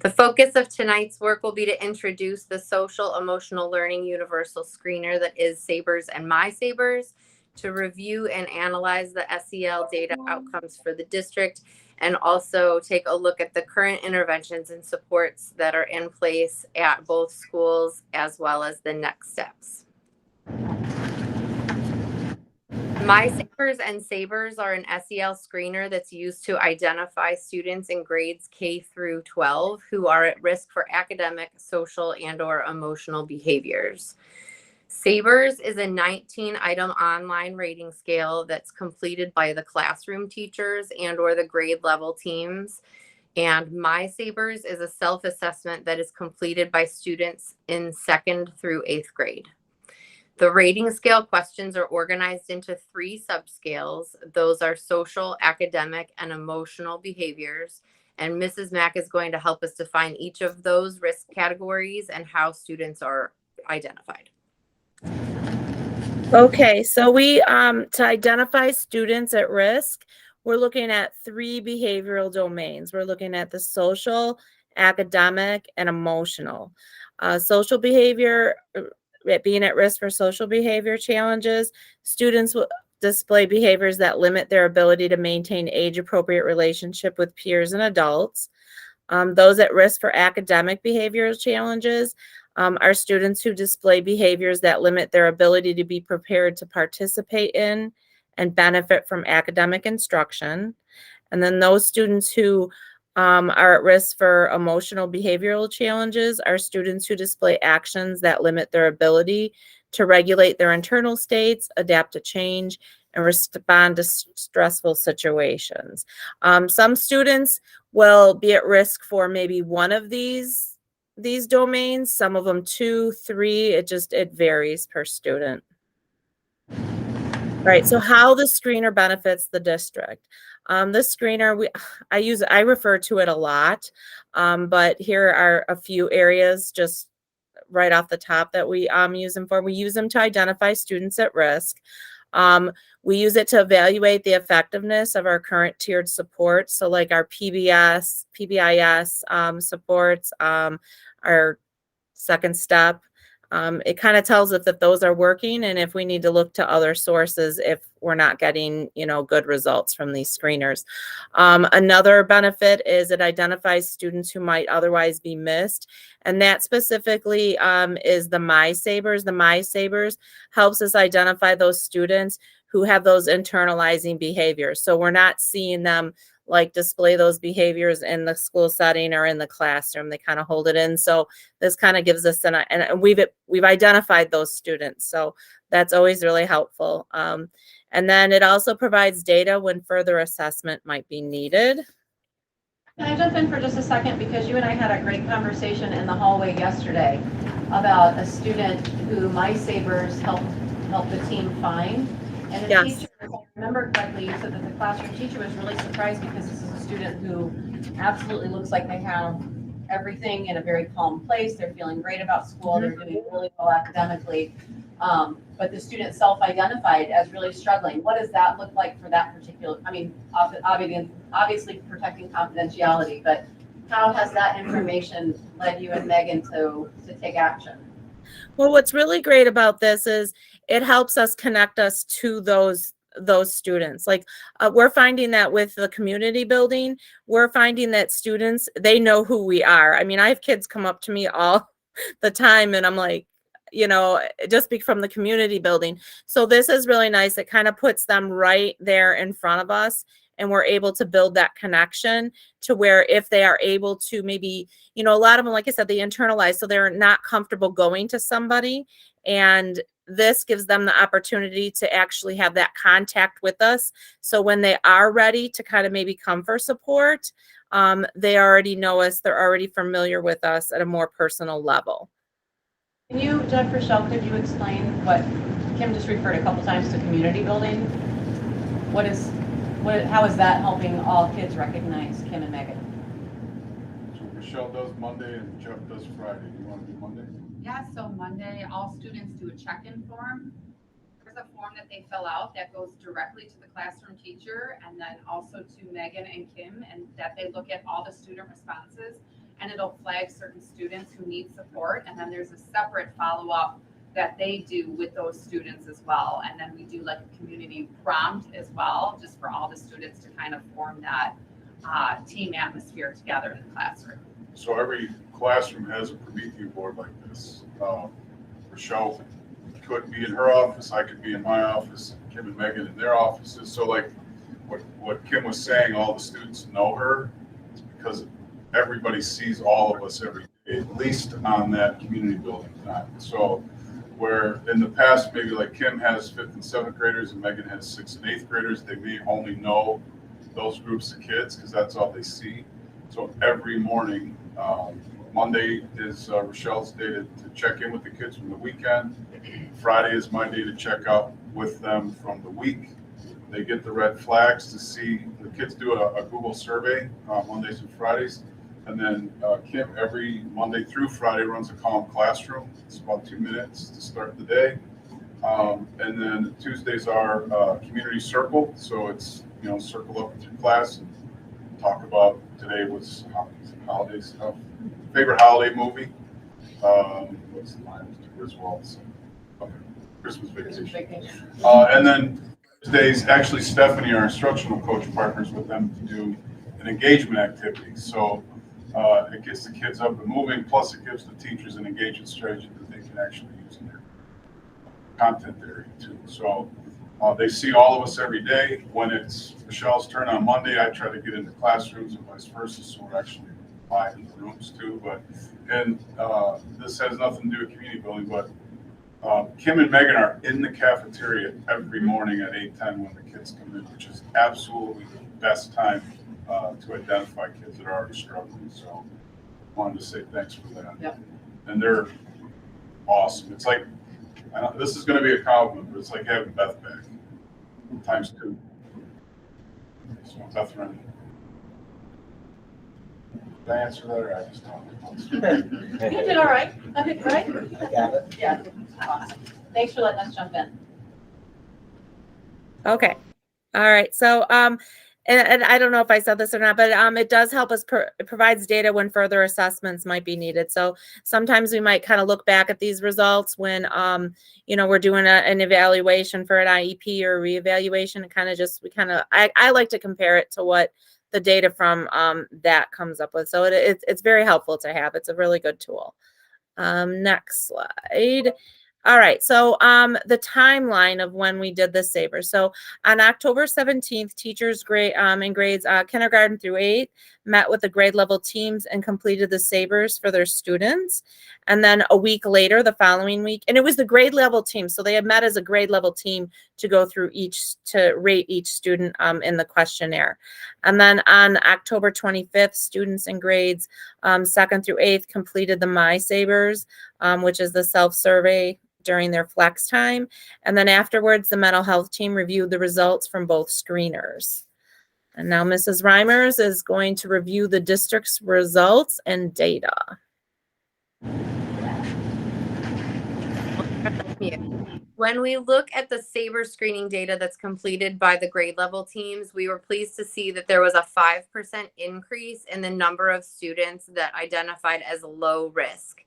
The focus of tonight's work will be to introduce the Social Emotional Learning Universal Screener that is SABRS and MySABRS, to review and analyze the SEL data outcomes for the district, and also take a look at the current interventions and supports that are in place at both schools, as well as the next steps. MySabers and SABRS are an SEL screener that's used to identify students in grades K through 12 who are at risk for academic, social, and/or emotional behaviors. SABRS is a 19-item online rating scale that's completed by the classroom teachers and/or the grade level teams. And MySabers is a self-assessment that is completed by students in 2nd through 8th grade. The rating scale questions are organized into 3 subscales. Those are social, academic, and emotional behaviors. And Mrs. Mack is going to help us define each of those risk categories and how students are identified. Okay, so we to identify students at risk, we're looking at 3 behavioral domains. We're looking at the social, academic, and emotional. Social behavior, being at risk for social behavior challenges, students will display behaviors that limit their ability to maintain age-appropriate relationship with peers and adults. Those at risk for academic behavioral challenges are students who display behaviors that limit their ability to be prepared to participate in and benefit from academic instruction. And then those students who are at risk for emotional behavioral challenges are students who display actions that limit their ability to regulate their internal states, adapt to change, and respond to stressful situations. Some students will be at risk for maybe one of these domains, some of them 2, 3, it varies per student. Right, so how the screener benefits the district. This screener, I refer to it a lot, but here are a few areas just right off the top that we use them for. We use them to identify students at risk. We use it to evaluate the effectiveness of our current tiered supports. So like our PBIS supports, our second step. It kind of tells us if those are working and if we need to look to other sources if we're not getting, good results from these screeners. Another benefit is it identifies students who might otherwise be missed. And that specifically is the MySabers. The MySabers helps us identify those students who have those internalizing behaviors. So we're not seeing them like display those behaviors in the school setting or in the classroom. They kind of hold it in. So this kind of gives us and we've identified those students. So that's always really helpful. And then it also provides data when further assessment might be needed. Can I jump in for just a second? Because you and I had a great conversation in the hallway yesterday about a student who MySabers helped the team find. And the teacher, if I remember correctly, you said that the classroom teacher was really surprised because this is a student who absolutely looks like they have everything in a very calm place. They're feeling great about school. They're doing really well academically. But the student self-identified as really struggling. What does that look like for that particular, obviously protecting confidentiality, but how has that information led you and Megan to take action? Well, what's really great about this is it helps us connect us to those students. Like we're finding that with the community building, we're finding that students, they know who we are. I mean, I have kids come up to me all the time and I'm like, just from the community building. So this is really nice. It kind of puts them right there in front of us. And we're able to build that connection to where if they are able to maybe, a lot of them, like I said, they internalize. So they're not comfortable going to somebody and this gives them the opportunity to actually have that contact with us. So when they are ready to kind of maybe come for support, they already know us, they're already familiar with us at a more personal level. Can you, Jennifer Schell, could you explain what Kim just referred a couple times to community building? How is that helping all kids recognize Kim and Megan? So Michelle does Monday and Jeff does Friday. You want to do Monday? Yeah, so Monday, all students do a check-in form. There's a form that they fill out that goes directly to the classroom teacher and then also to Megan and Kim, and that they look at all the student responses, and it'll flag certain students who need support. And then there's a separate follow-up that they do with those students as well. And then we do like a community prompt as well, just for all the students to kind of form that team atmosphere together in the classroom. So every classroom has a Prometheus board like this. Rochelle could be in her office, I could be in my office, Kim and Megan in their offices. So like what Kim was saying, all the students know her because everybody sees all of us every day, at least on that community building time. So where in the past, maybe like Kim has 5th and 7th graders and Megan has 6th and 8th graders, they may only know those groups of kids because that's all they see. So every morning, Monday is Rochelle's day to check in with the kids from the weekend. Friday is my day to check out with them from the week. They get the red flags to see, the kids do a Google survey Mondays and Fridays. And then Kim, every Monday through Friday, runs a Calm Classroom. It's about 2 minutes to start the day. And then Tuesdays are Community Circle. So it's, circle up with your class and talk about, today was holiday stuff. Favorite holiday movie? What's the line? Mr. Griswold's Christmas Vacation. And then Thursdays, actually Stephanie, our instructional coach, partners with them to do an engagement activity. So it gets the kids up and moving, plus it gives the teachers an engagement strategy that they can actually use in their content area too. So they see all of us every day. When it's Michelle's turn on Monday, I try to get into classrooms and vice versa, so we're actually live in the rooms too. And this has nothing to do with community building, but Kim and Megan are in the cafeteria every morning at 8:10 when the kids come in, which is absolutely the best time to identify kids that are already struggling. So I wanted to say thanks for that. Yep. And they're awesome. It's like, this is going to be a compliment, but it's like having Beth back times 2. So Beth running. Did I answer that, or I just talked? You did all right. I did right. I got it. Yeah. Awesome. Thanks for letting us jump in. Okay. All right. So, and I don't know if I said this or not, but it does help us, it provides data when further assessments might be needed. So sometimes we might kind of look back at these results when, we're doing an evaluation for an IEP or a reevaluation, and I like to compare it to what the data from that comes up with. So it's very helpful to have. It's a really good tool. Next slide. All right, so the timeline of when we did the Saver. So on October 17th, teachers in grades kindergarten through 8th met with the grade level teams and completed the Savers for their students. And then a week later, the following week, and it was the grade level team. So they had met as a grade level team to go through to rate each student in the questionnaire. And then on October 25th, students in grades 2nd through 8th completed the My Savers, which is the self-survey during their flex time. And then afterwards, the mental health team reviewed the results from both screeners. And now Mrs. Reimers is going to review the district's results and data. When we look at the Saver screening data that's completed by the grade level teams, we were pleased to see that there was a 5% increase in the number of students that identified as low risk.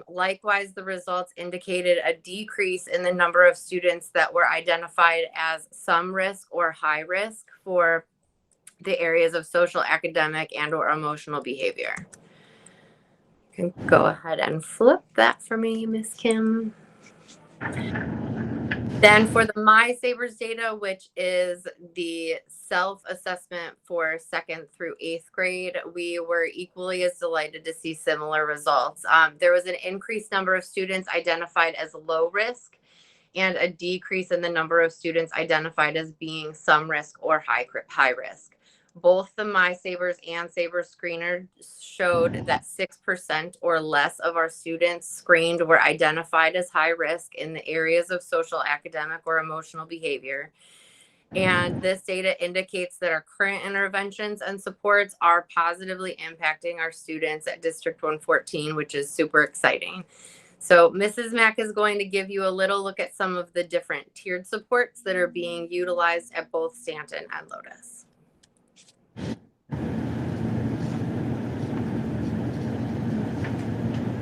Likewise, the results indicated a decrease in the number of students that were identified as some risk or high risk for the areas of social, academic, and or emotional behavior. You can go ahead and flip that for me, Miss Kim. Then for the My Savers data, which is the self-assessment for 2nd through 8th grade, we were equally as delighted to see similar results. There was an increased number of students identified as low risk and a decrease in the number of students identified as being some risk or high risk. Both the My Savers and Savers screener showed that 6% or less of our students screened were identified as high risk in the areas of social, academic, or emotional behavior. And this data indicates that our current interventions and supports are positively impacting our students at District 114, which is super exciting. So Mrs. Mack is going to give you a little look at some of the different tiered supports that are being utilized at both Stanton and Lotus.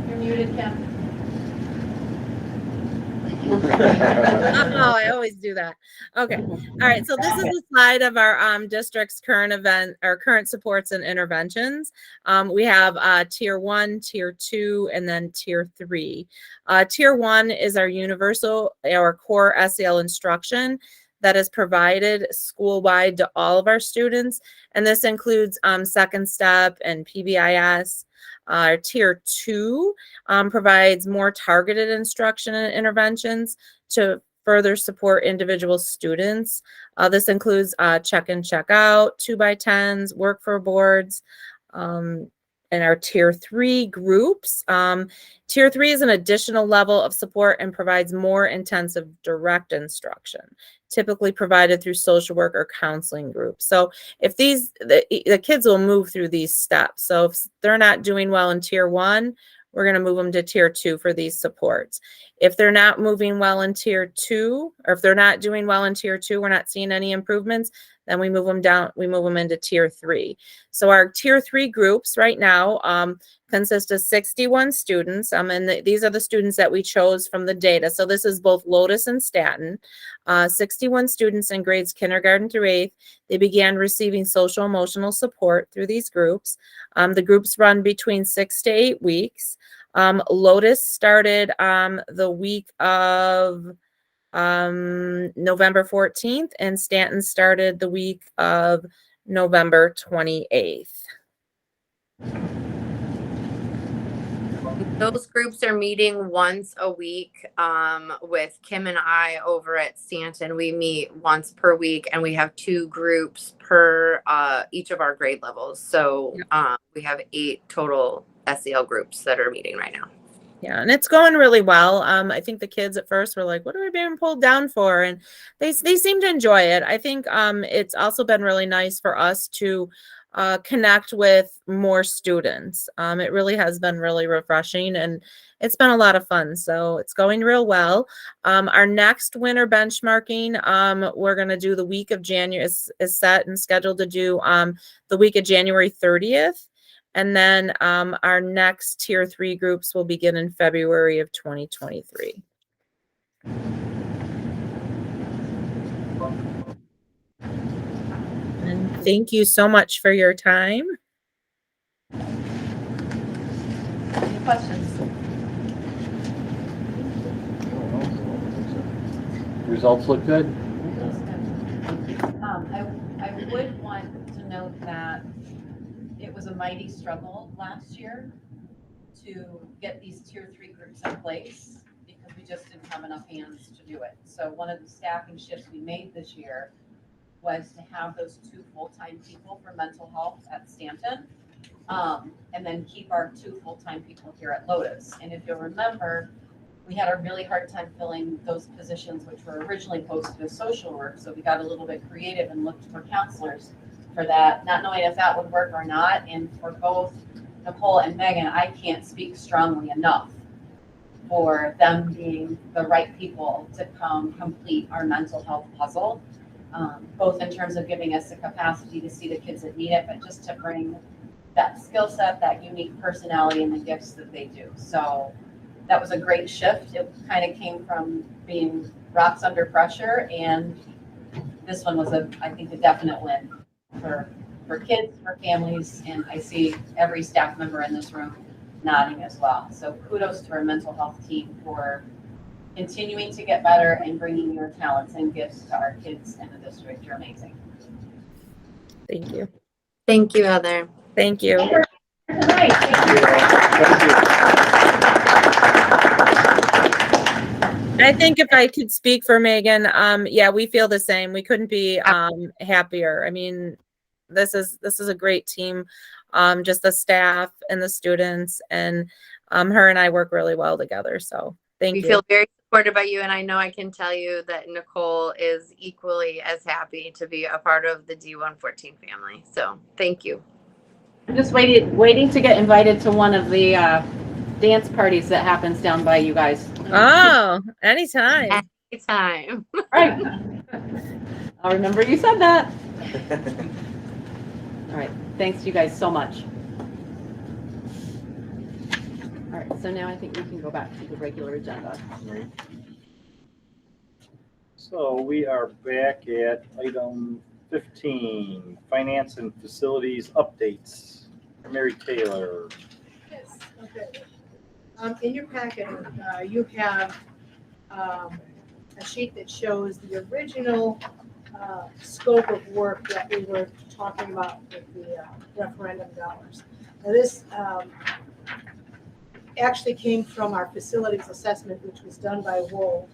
You're muted, Kim. Oh, I always do that. Okay. All right. So this is a slide of our district's current supports and interventions. We have tier 1, tier 2, and then tier 3. Tier 1 is our universal or core SEL instruction that is provided school-wide to all of our students. And this includes Second Step and PBIS. Tier 2 provides more targeted instruction and interventions to further support individual students. This includes check in, check out, 2x10s, work for boards, and our tier 3 groups. Tier 3 is an additional level of support and provides more intensive direct instruction, typically provided through social work or counseling groups. So if the kids will move through these steps. So if they're not doing well in tier 1, we're going to move them to tier 2 for these supports. If they're not moving well in tier 2, or if they're not doing well in tier 2, we're not seeing any improvements, then we move them down, we move them into tier 3. So our tier 3 groups right now consist of 61 students. And these are the students that we chose from the data. So this is both Lotus and Stanton. 61 students in grades kindergarten through 8th. They began receiving social emotional support through these groups. The groups run between 6 to 8 weeks. Lotus started the week of November 14th, and Stanton started the week of November 28th. Those groups are meeting once a week with Kim and I over at Stanton. We meet once per week, and we have 2 groups per each of our grade levels. So we have 8 total SEL groups that are meeting right now. Yeah, and it's going really well. I think the kids at first were like, what are we being pulled down for? And they seem to enjoy it. I think it's also been really nice for us to connect with more students. It really has been really refreshing, and it's been a lot of fun. So it's going real well. Our next winter benchmarking, we're going to do the week of January, is set and scheduled to do the week of January 30th. And then our next tier 3 groups will begin in February of 2023. And thank you so much for your time. Any questions? Results look good. I would want to note that it was a mighty struggle last year to get these tier 3 groups in place because we just didn't have enough hands to do it. So one of the staffing shifts we made this year was to have those 2 full-time people for mental health at Stanton, and then keep our 2 full-time people here at Lotus. And if you'll remember, we had a really hard time filling those positions, which were originally posted as social work. So we got a little bit creative and looked for counselors for that, not knowing if that would work or not. And for both Nicole and Megan, I can't speak strongly enough for them being the right people to come complete our mental health puzzle, both in terms of giving us the capacity to see the kids that need it, but just to bring that skill set, that unique personality, and the gifts that they do. So that was a great shift. It kind of came from being rocks under pressure, and this one was I think a definite win for kids, for families, and I see every staff member in this room nodding as well. So kudos to our mental health team for continuing to get better and bringing your talents and gifts to our kids in the district. You're amazing. Thank you. Thank you, Heather. Thank you. Tonight, I think if I could speak for Megan, yeah, we feel the same. We couldn't be happier. I mean, this is a great team. Just the staff and the students, and her and I work really well together. So thank We you. feel very supported by you, and I know I can tell you that Nicole is equally as happy to be a part of the D114 family. So thank you. I'm just waiting to get invited to one of the dance parties that happens down by you guys. Oh, anytime. Anytime. Right. I'll remember you said that. All right. Thanks you guys so much. All right. So now I think we can go back to the regular agenda. So we are back at item 15, finance and facilities updates. Mary Taylor. Yes, okay. In your packet, you have a sheet that shows the original scope of work that we were talking about with the referendum dollars. Now this actually came from our facilities assessment, which was done by Wold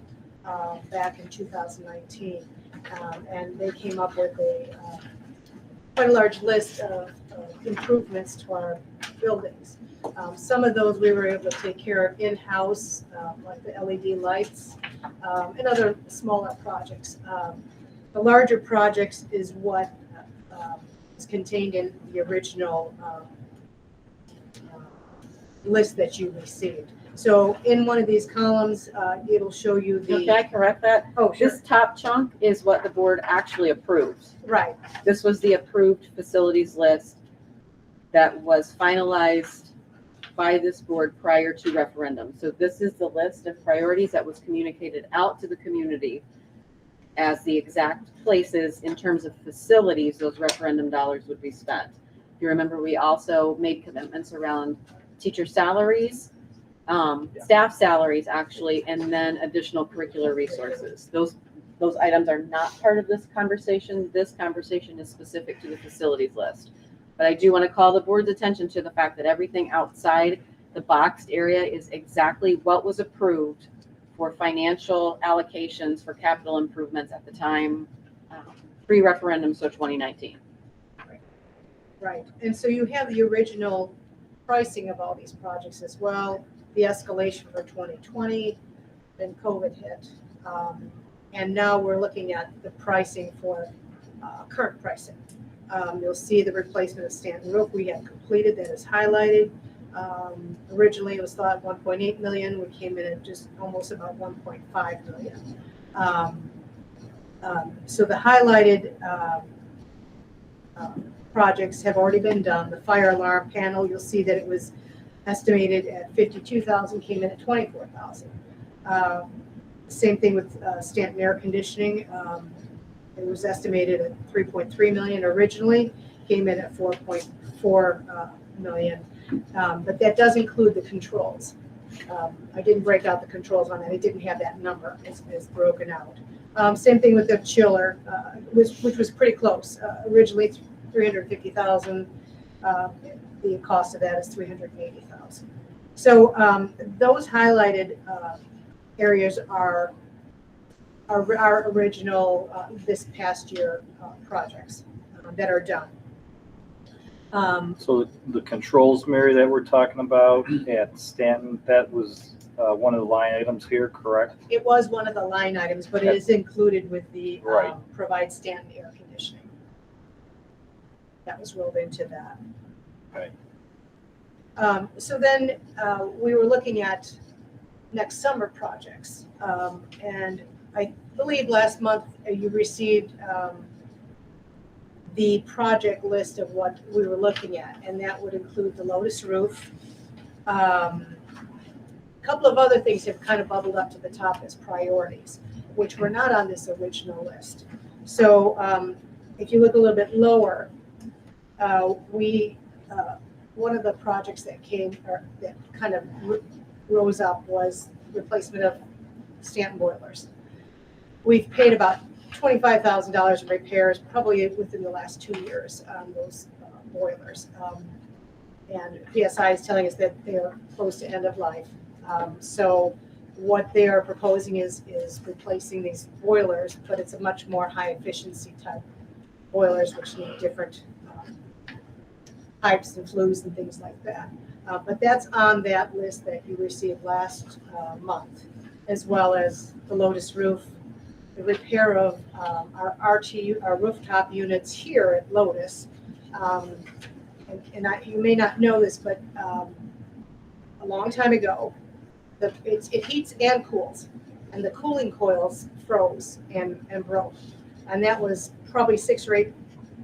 back in 2019. And they came up with quite a large list of improvements to our buildings. Some of those we were able to take care of in-house, like the LED lights, and other smaller projects. The larger projects is what is contained in the original list that you received. So in one of these columns, it'll show you the. Can I correct that? Oh, sure. This top chunk is what the board actually approves. Right. This was the approved facilities list that was finalized by this board prior to referendum. So this is the list of priorities that was communicated out to the community as the exact places in terms of facilities those referendum dollars would be spent. If you remember, we also made commitments around teacher salaries, staff salaries actually, and then additional curricular resources. Those items are not part of this conversation. This conversation is specific to the facilities list. But I do want to call the board's attention to the fact that everything outside the boxed area is exactly what was approved for financial allocations for capital improvements at the time, pre-referendum, so 2019. Right, and so you have the original pricing of all these projects as well, the escalation for 2020, then COVID hit. And now we're looking at the pricing for current pricing. You'll see the replacement of Stanton roof we have completed, that is highlighted. Originally it was thought 1.8 million, we came in at just almost about 1.5 million. So the highlighted projects have already been done. The fire alarm panel, you'll see that it was estimated at 52,000, came in at 24,000. Same thing with Stanton air conditioning. It was estimated at 3.3 million originally, came in at 4.4 million. But that does include the controls. I didn't break out the controls on that. I didn't have that number as broken out. Same thing with the chiller, which was pretty close. Originally 350,000. The cost of that is 380,000. So those highlighted areas are our original this past year projects that are done. So the controls, Mary, that we're talking about at Stanton, that was one of the line items here, correct? It was one of the line items, but it is included with the Right. provide Stanton air conditioning. That was rolled into that. Right. So then we were looking at next summer projects. And I believe last month you received the project list of what we were looking at, and that would include the Lotus roof. A couple of other things have kind of bubbled up to the top as priorities, which were not on this original list. So if you look a little bit lower, one of the projects that came or that kind of rose up was replacement of Stanton boilers. We've paid about $25,000 in repairs, probably within the last 2 years on those boilers. And PSI is telling us that they are close to end of life. So what they are proposing is replacing these boilers, but it's a much more high efficiency type boilers, which need different pipes and flues and things like that. But that's on that list that you received last month, as well as the Lotus roof, the repair of our our rooftop units here at Lotus. You may not know this, but a long time ago, it heats and cools, and the cooling coils froze and broke. And that was probably 6 or 8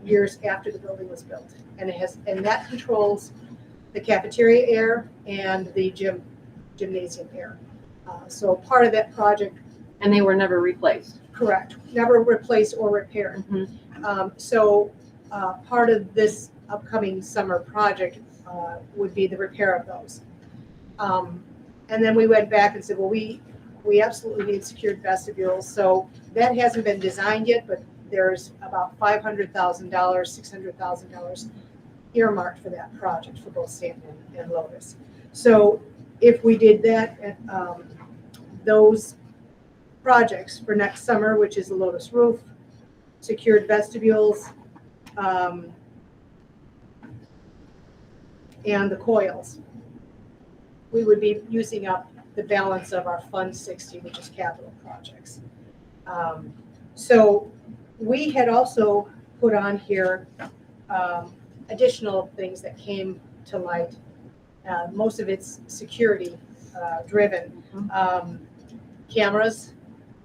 years after the building was built. And that controls the cafeteria air and the gymnasium air. So part of that project. And they were never replaced. Correct. Never replaced or repaired. So part of this upcoming summer project would be the repair of those. And then we went back and said, well, we absolutely need secured vestibules. So that hasn't been designed yet, but there's about $500,000, $600,000 earmarked for that project for both Stanton and Lotus. So if we did that, those projects for next summer, which is the Lotus roof, secured vestibules, and the coils, we would be using up the balance of our Fund 60, which is capital projects. So we had also put on here additional things that came to light. Most of it's security driven. Cameras.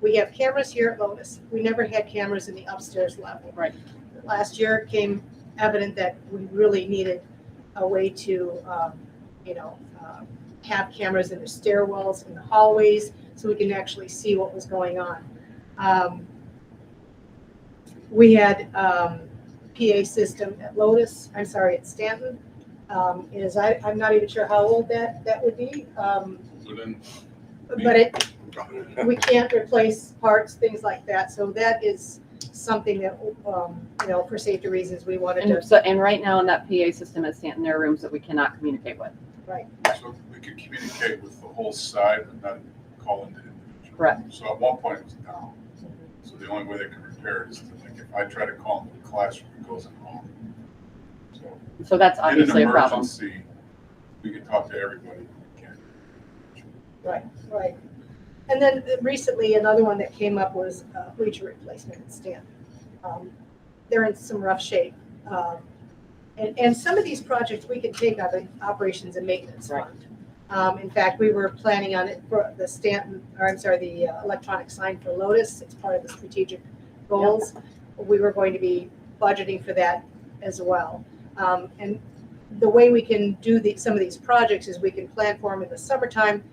We have cameras here at Lotus. We never had cameras in the upstairs level. Right. Last year it came evident that we really needed a way to, have cameras in the stairwells, in the hallways, so we can actually see what was going on. We had PA system at Lotus. I'm sorry, at Stanton. I'm not even sure how old that would be. But we can't replace parts, things like that. So that is something that, for safety reasons, we wanted to. And right now in that PA system at Stanton, there are rooms that we cannot communicate with. Right. So we could communicate with the whole side, but not call into individual. Correct. So at one point it was down. So the only way they could repair it is to, like, if I try to call into the classroom, it goes in wrong. So that's obviously a problem. In an emergency, we can talk to everybody. Right. And then recently, another one that came up was bleacher replacement at Stanton. They're in some rough shape. And some of these projects we can take out of operations and maintenance fund. In fact, we were planning on it for the the electronic sign for Lotus. It's part of the strategic goals. Yep. We were going to be budgeting for that as well. And the way we can do some of these projects is we can plan for them in the summertime.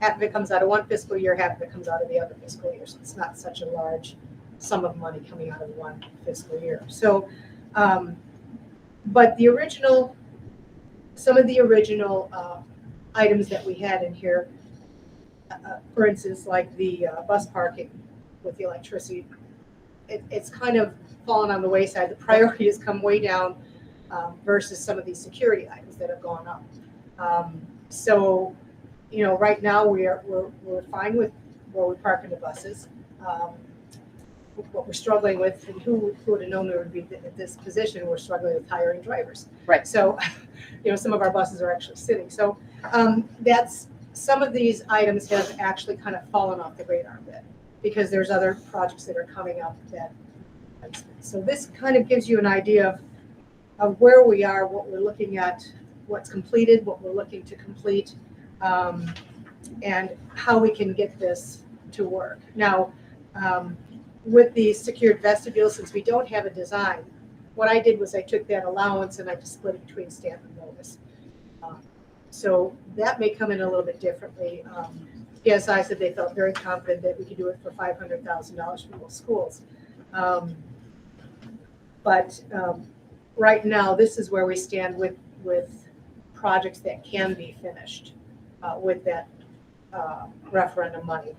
Half of it comes out of one fiscal year, half of it comes out of the other fiscal year. So it's not such a large sum of money coming out of one fiscal year. So, but some of the original items that we had in here, for instance, like the bus parking with the electricity, it's kind of fallen on the wayside. The priority has come way down versus some of these security items that have gone up. So, right now we're fine with where we park in the buses. What we're struggling with, and who would have known we would be at this position, we're struggling with hiring drivers. Right. So, some of our buses are actually sitting. So that's some of these items have actually kind of fallen off the radar a bit because there's other projects that are coming up that. So this kind of gives you an idea of where we are, what we're looking at, what's completed, what we're looking to complete, and how we can get this to work. Now, with the secured vestibule, since we don't have a design, what I did was I took that allowance and I just split it between Stanton and Lotus. So that may come in a little bit differently. PSI said they felt very confident that we could do it for $500,000 for both schools. But right now, this is where we stand with projects that can be finished with that referendum money.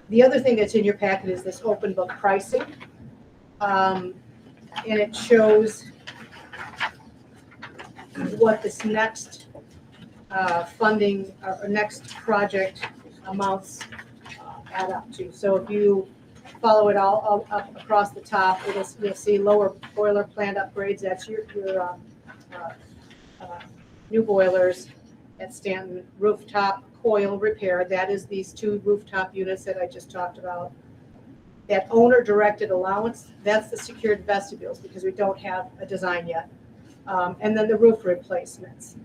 The other thing that's in your packet is this open book pricing. And it shows what this next funding or next project amounts add up to. So if you follow it all up across the top, you'll see lower boiler plant upgrades. That's your new boilers at Stanton. Rooftop coil repair, that is these 2 rooftop units that I just talked about. That owner-directed allowance, that's the secured vestibules because we don't have a design yet. And then the roof replacements,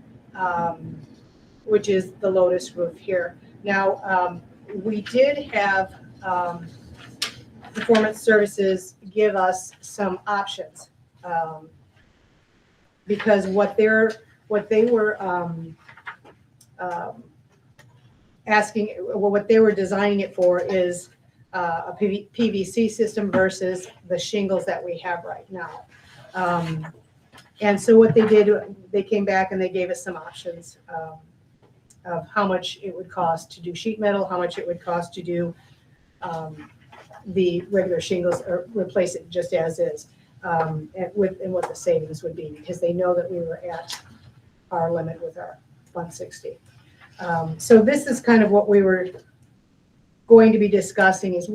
which is the Lotus roof here. Now, we did have Performance Services give us some options because what they were asking, well, what they were designing it for is a PVC system versus the shingles that we have right now. And so what they did, they came back and they gave us some options of how much it would cost to do sheet metal, how much it would cost to do the regular shingles or replace it just as is, and what the savings would be, because they know that we were at our limit with our 160. So this is kind of what we were going to be discussing, is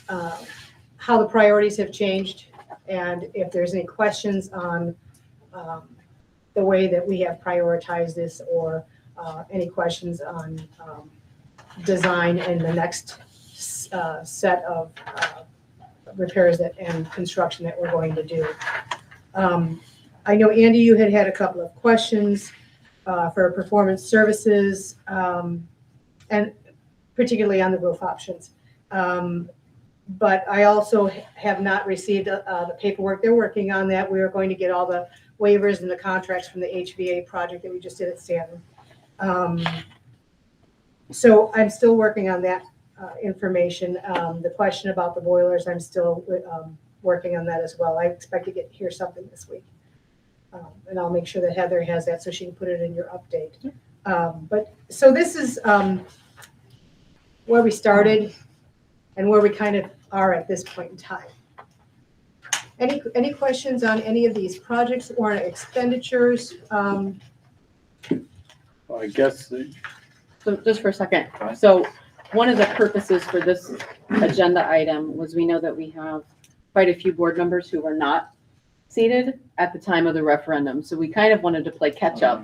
how the priorities have changed, and if there's any questions on the way that we have prioritized this, or any questions on design and the next set of repairs and construction that we're going to do. I know, Andy, you had a couple of questions for Performance Services, and particularly on the roof options. But I also have not received the paperwork. They're working on that. We are going to get all the waivers and the contracts from the HVA project that we just did at Stanton. So I'm still working on that information. The question about the boilers, I'm still working on that as well. I expect to hear something this week. And I'll make sure that Heather has that so she can put it in your update. But so this is where we started and where we kind of are at this point in time. Any questions on any of these projects or expenditures? Well, I guess So just for a second, so one of the purposes for this agenda item was, we know that we have quite a few board members who were not seated at the time of the referendum. So we kind of wanted to play catch up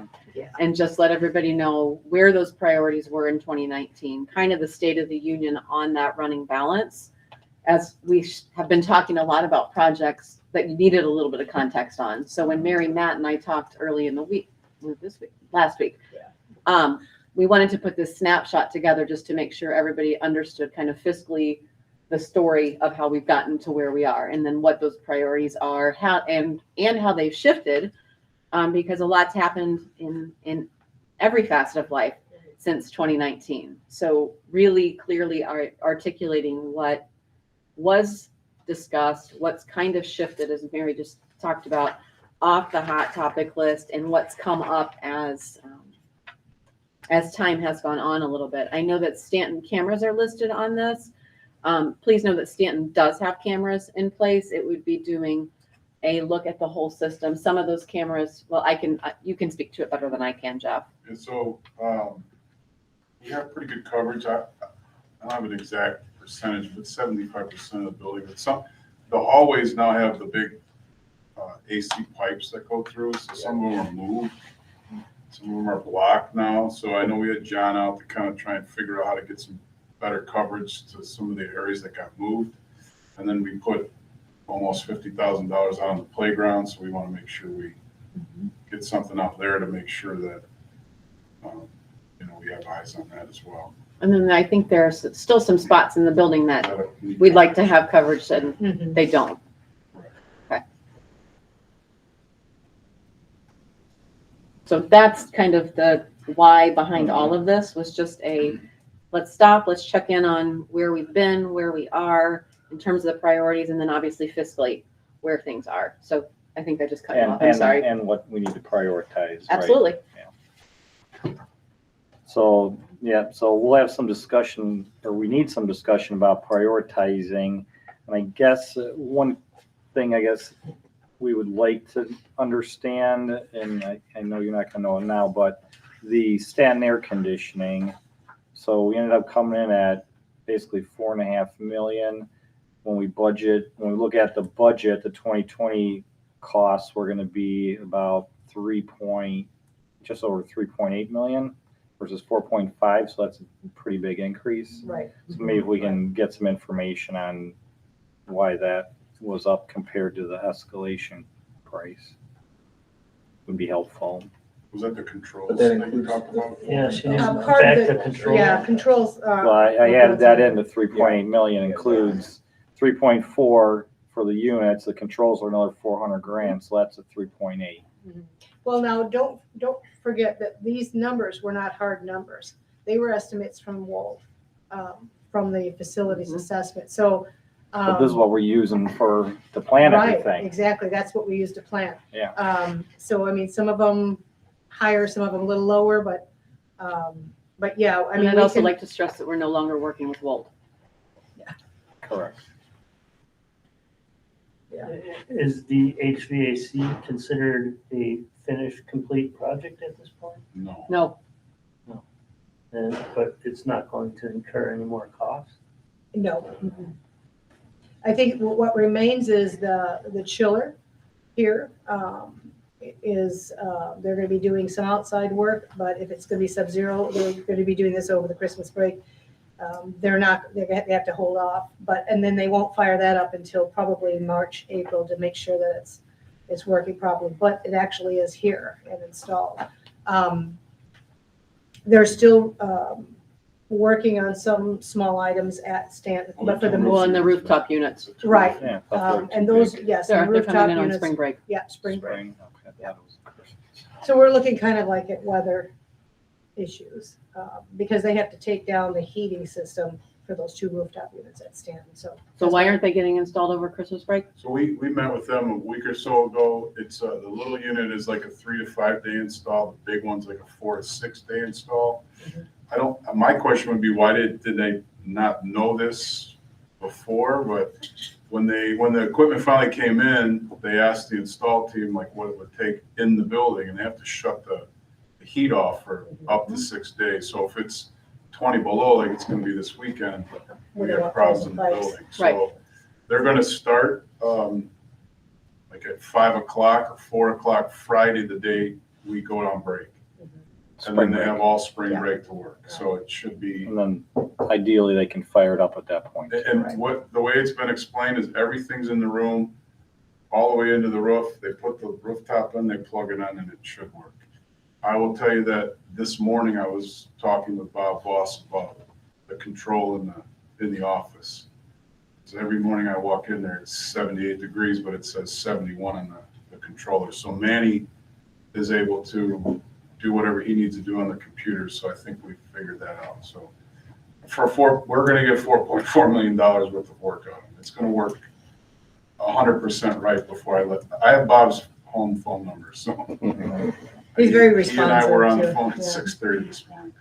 and just let everybody know where those priorities were in 2019, kind of the state of the union on that running balance, as we have been talking a lot about projects that you needed a little bit of context on. So when Mary, Matt, and I talked early in the week, last week, we wanted to put this snapshot together just to make sure everybody understood kind of fiscally the story of how we've gotten to where we are, and then what those priorities are, how and how they've shifted, because a lot's happened in every facet of life since 2019. So really clearly articulating what was discussed, what's kind of shifted, as Mary just talked about, off the hot topic list, and what's come up as time has gone on a little bit. I know that Stanton cameras are listed on this. Please know that Stanton does have cameras in place. It would be doing a look at the whole system. Some of those cameras, well, you can speak to it better than I can, Jeff. And so we have pretty good coverage. I don't have an exact percentage, but 75% of the building. But the hallways now have the big AC pipes that go through, so some of them are moved. Some of them are blocked now. So I know we had John out to kind of try and figure out how to get some better coverage to some of the areas that got moved. And then we put almost $50,000 out on the playground. So we want to make sure we get something out there to make sure that, we have eyes on that as well. And then I think there's still some spots in the building that we'd like to have coverage, and they don't. Okay. So that's kind of the why behind all of this, was just let's stop, let's check in on where we've been, where we are in terms of the priorities, and then obviously fiscally where things are. So I think I just cut you off. I'm sorry. And what we need to prioritize. Absolutely. Right? So, yeah, so we'll have some discussion, or we need some discussion about prioritizing. And I guess one thing I guess we would like to understand, and I know you're not gonna know it now, but the Stanton air conditioning. So we ended up coming in at basically 4.5 million. When we look at the budget, the 2020 costs, we're gonna be about just over 3.8 million versus 4.5, so that's a pretty big increase. Right. So maybe if we can get some information on why that was up compared to the escalation price, would be helpful. Was that the controls But that that you includes- talked about? Yeah, she didn't Part of back the- the control. Yeah, controls. Well, I added that in, the 3.8 million includes 3.4 for the units, the controls are another 400 grand, so that's a 3.8. Well, now, don't forget that these numbers were not hard numbers. They were estimates from Wold, from the facilities assessment, so. But this is what we're using to plan Right, everything. exactly, that's what we use to plan. Yeah. So, I mean, some of them higher, some of them a little lower, but yeah, I And mean. I'd we also can- like to stress that we're no longer working with Wold. Correct. Is the HVAC considered a finished, complete project at this point? No. No, But it's not going to incur any more costs? No. I think what remains is the chiller here, they're gonna be doing some outside work, but if it's gonna be sub-zero, they're gonna be doing this over the Christmas break. They have to hold off, and then they won't fire that up until probably March, April to make sure that it's working properly, but it actually is here and installed. They're still, working on some small items at Stanton, but for the well, most, and the rooftop units. right. Yeah. that's And those, yes, They're the they're rooftop coming in on units, spring break. yeah, spring break. Spring, okay, that was Christmas. So we're looking kind of like at weather issues, because they have to take down the heating system for those 2 rooftop units at Stanton, so. So why aren't they getting installed over Christmas break? So we met with them a week or so ago. It's, the little unit is like a 3 to 5 day install. The big one's like a 4 to 6 day install. My question would be, why did they not know this before? But when the equipment finally came in, they asked the install team like what it would take in the building, and they have to shut the heat off for up to 6 days. So if it's 20 below, like it's gonna be this weekend, we have problems in the building. So they're gonna start, like at 5 o'clock or 4 o'clock Friday, the day we go on break. And then they have all spring break to work, so it should be. And then ideally they can fire it up at that point. And the way it's been explained is everything's in the room, all the way into the roof. They put the rooftop in, they plug it on, and it should work. I will tell you that this morning I was talking with Bob Voss about the control in the office. So every morning I walk in there, it's 78 degrees, but it says 71 on the controller. So Manny is able to do whatever he needs to do on the computer. So I think we figured that out. So we're going to get $4.4 million worth of work on it. It's going to work 100% right before I have Bob's home phone number. So He's very He and I were on the responsive, phone at too. 6:30 this morning.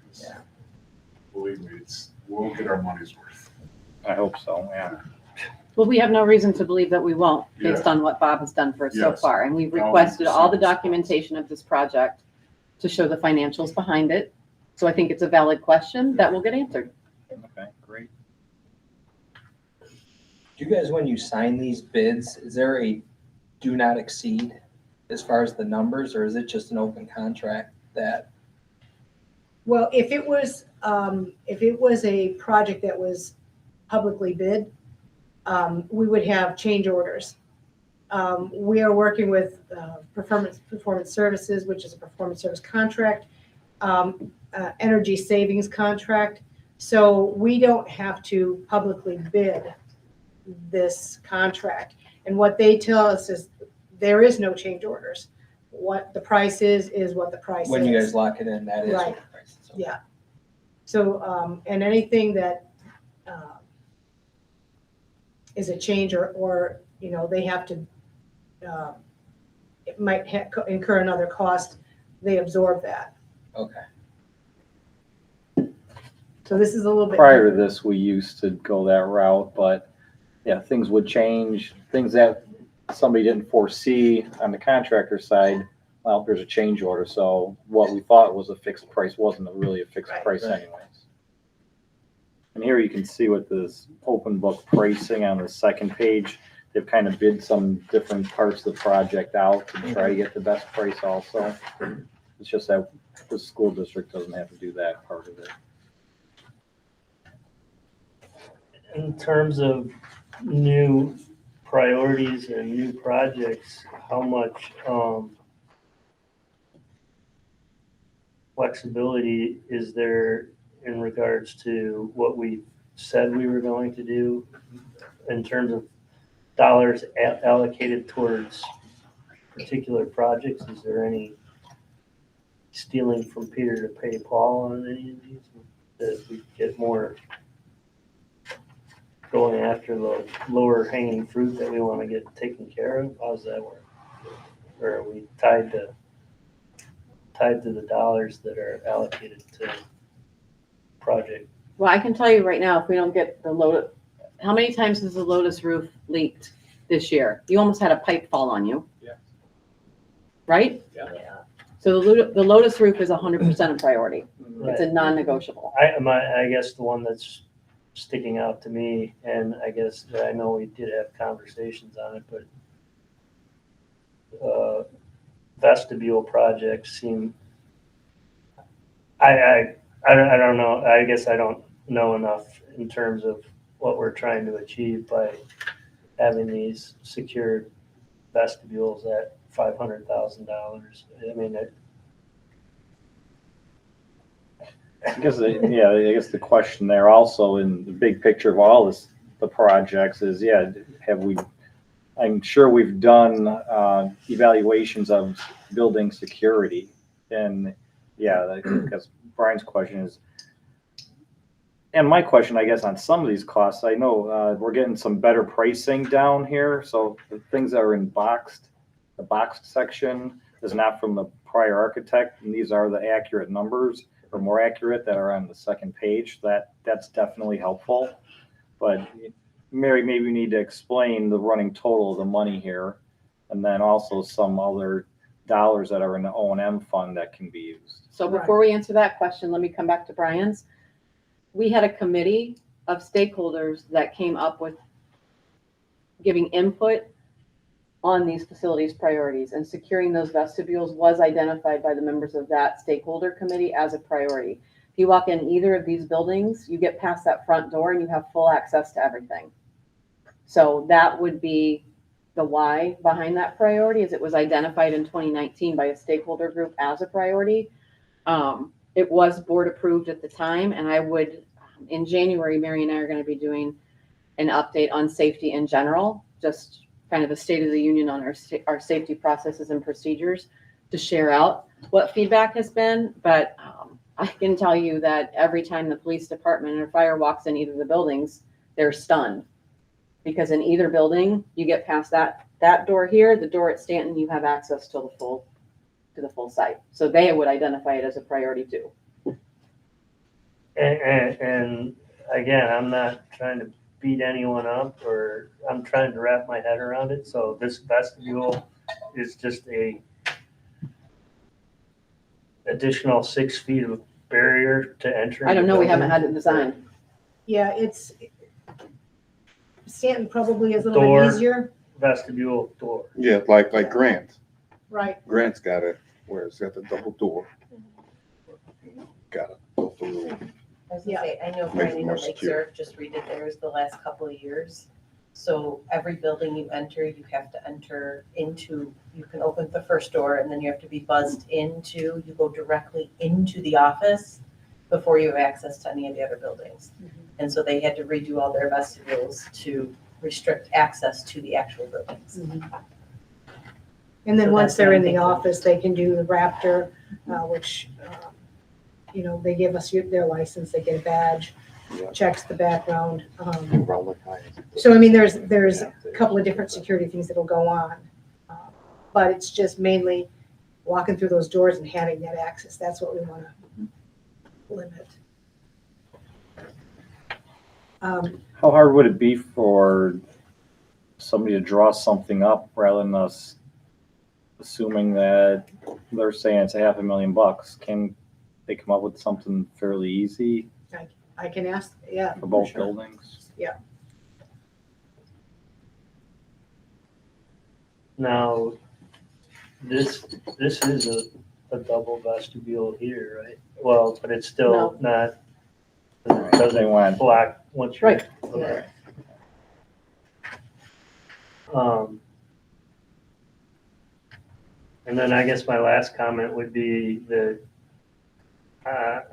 Believe me, we'll get our money's worth. I hope so, yeah. Well, we have no reason to believe that we won't, based Yeah. on what Bob has done for us so Yes. far. And we've 1000%. requested all the documentation of this project to show the financials behind it. So I think it's a valid question that will get answered. Okay, great. Do you guys, when you sign these bids, is there a do not exceed as far as the numbers, or is it just an open contract that? Well, if it was a project that was publicly bid, we would have change orders. We are working with Performance Services, which is a performance service contract, energy savings contract. So we don't have to publicly bid this contract. And what they tell us is there is no change orders. What the price is what the price is. When you guys lock it in, that is what Right. the price is. Yeah. So, and anything that is a change or, they have to, it might incur another cost, they absorb that. Okay. So this is a little bit. Prior to different. this, we used to go that route, but yeah, things would change, things that somebody didn't foresee on the contractor side. Well, there's a change order, so what we thought was a fixed price wasn't really a fixed price anyways. And here you can see with this open book pricing on the second page, they've kind of bid some different parts of the project out to try to get the best price also. It's just that the school district doesn't have to do that part of it. In terms of new priorities and new projects, how much flexibility is there in regards to what we said we were going to do in terms of dollars allocated towards particular projects? Is there any stealing from Peter to pay Paul on any of these? That we get more going after the lower hanging fruit that we want to get taken care of? How does that work? Or are we tied to the dollars that are allocated to project? Well, I can tell you right now, if we don't get the Lotus, how many times has the Lotus roof leaked this year? You almost had a pipe fall on you. Yeah. Right? Yeah. So the Lotus roof is 100% a priority. It's a non-negotiable. I guess the one that's sticking out to me, and I guess I know we did have conversations on it, but vestibule projects seem, I don't know, I guess I don't know enough in terms of what we're trying to achieve by having these secured vestibules at $500,000. I mean, I guess the question there also in the big picture of all the projects is, I'm sure we've done evaluations of building security. And I guess Brian's question is, and my question, I guess, on some of these costs, I know we're getting some better pricing down here. So the things that are in the boxed section is not from the prior architect, and these are the accurate numbers, or more accurate, that are on the second page. That's definitely helpful. But Mary, maybe we need to explain the running total of the money here, and then also some other dollars that are in the O&M fund that can be used. So before we answer that question, let me come back to Brian's. We had a committee of stakeholders that came up with giving input on these facilities priorities, and securing those vestibules was identified by the members of that stakeholder committee as a priority. If you walk in either of these buildings, you get past that front door and you have full access to everything. So that would be the why behind that priority, is it was identified in 2019 by a stakeholder group as a priority. It was board approved at the time, and I would, in January, Mary and I are going to be doing an update on safety in general, just kind of a state of the union on our safety processes and procedures to share out what feedback has been. But I can tell you that every time the police department or fire walks in either of the buildings, they're stunned, because in either building, you get past that door here, the door at Stanton, you have access to the full site. So they would identify it as a priority too. And again, I'm not trying to beat anyone up, or I'm trying to wrap my head around it. So this vestibule is just a additional 6 feet of barrier to enter. I don't know, we haven't had it designed. Yeah, Stanton probably is a little Door. bit easier. Vestibule door. Yeah, like Grant. Right. Grant's got it where it's got the double door. Got it. Go through. I was gonna say, I know Makes it Brandon more and Lake secure. Surf just redid theirs the last couple of years. So every building you enter, you have to enter into, you can open the first door and then you have to be buzzed into, you go directly into the office before you have access to any of the other buildings. And so they had to redo all their vestibules to restrict access to the actual buildings. And then So once that's they're what in I'm the thinking. office, they can do the Raptor, which, they give us their license, they get a badge, checks the background. So, I mean, there's a couple of different security things that'll go on. But it's just mainly walking through those doors and having that access. That's what we want to limit. How hard would it be for somebody to draw something up rather than us assuming that they're saying it's $500,000? Can they come up with something fairly easy I can ask, yeah. for both sure. buildings? Yeah. Now, this is a double vestibule here, right? Well, but it's still not, it They doesn't want, block once you're. Right. Okay. And then I guess my last comment would be that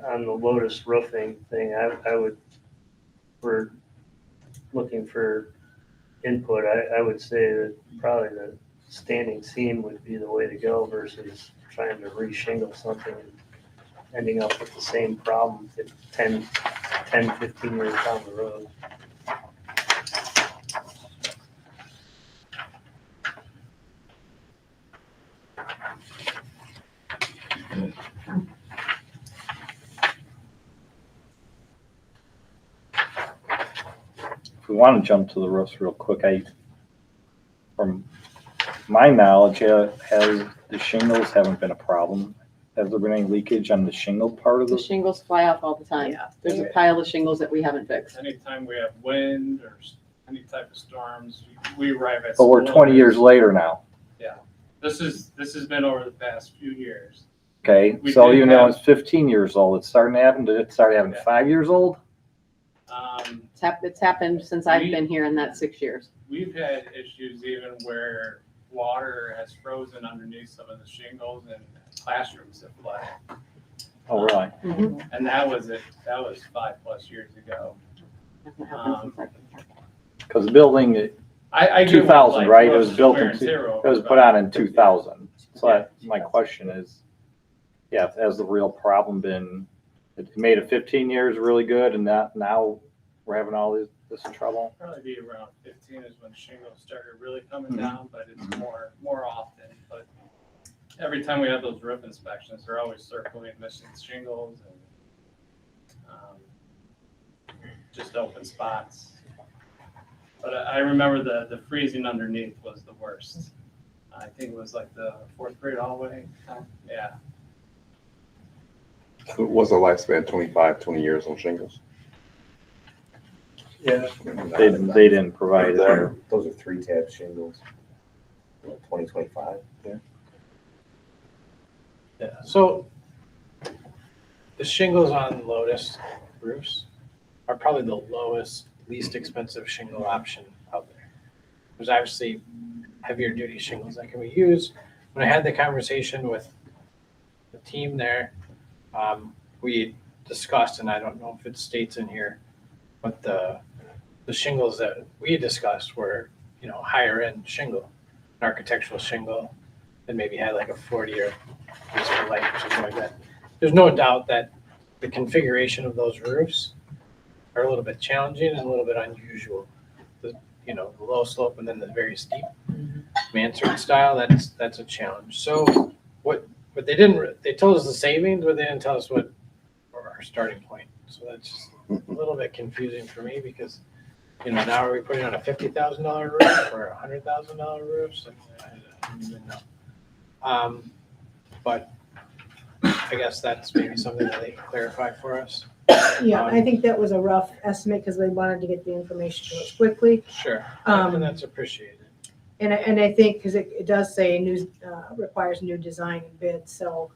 on the Lotus roofing thing, I would, we're looking for input. I would say that probably the standing seam would be the way to go versus trying to re-shingle something and ending up with the same problem 10, 15 years down the road. if we want to jump to the roofs real quick, from my knowledge, has the shingles haven't been a problem. Has there been any leakage on the shingle part of The the? shingles fly off all the time. Yeah. There's a pile of shingles that we haven't fixed. Anytime we have wind or any type of storms, we arrive at. But we're 20 years later now. Yeah, this has been over the past few years. Okay, We so did even though have- it's 15 years old, it's starting to happen. Did it start having Yeah. 5 years old? It's happened since I've been here, and that's 6 years. We've had issues even where water has frozen underneath some of the shingles and classrooms have flooded. Oh, really? Mhm. And that was 5+ years ago. Hasn't happened since I've been here. Because the building, I do 2000, like right? It most was built wear in, and tear it over, was but- put on in 2000. So Yeah. my question is, yeah, has the real problem been, it made it 15 years really good and now we're having all this trouble? Probably be around 15 is when shingles started really coming Mhm. down, but it's more often. But every time we have those roof inspections, they're always circling missing shingles and just open spots. But I remember the freezing underneath was the worst. I think it was like the 4th grade hallway. Yeah. Was the lifespan 20 years on shingles? Yeah. They didn't provide it. Those are 3-tab shingles. 2025, yeah. Yeah, so the shingles on Lotus roofs are probably the lowest, least expensive shingle option out there. There's obviously heavier duty shingles that can be used. When I had the conversation with the team there, we discussed, and I don't know if it states in here, but the shingles that we discussed were, higher end shingle, an architectural shingle that maybe had like a 40-year useful life or something like that. There's no doubt that the configuration of those roofs are a little bit challenging and a little bit unusual. The low slope and then the very steep mansard style, that's a challenge. So what they told us the savings, but they didn't tell us what our starting point. So that's just a little bit confusing for me because, now are we putting on a $50,000 roof or a $100,000 roof? So I don't even know. But I guess that's maybe something that they can clarify for us. Yeah, I think that was a rough estimate because they wanted to get the information to us quickly. Sure, Um, and that's appreciated. And I think, because it does say requires new design and bid, so,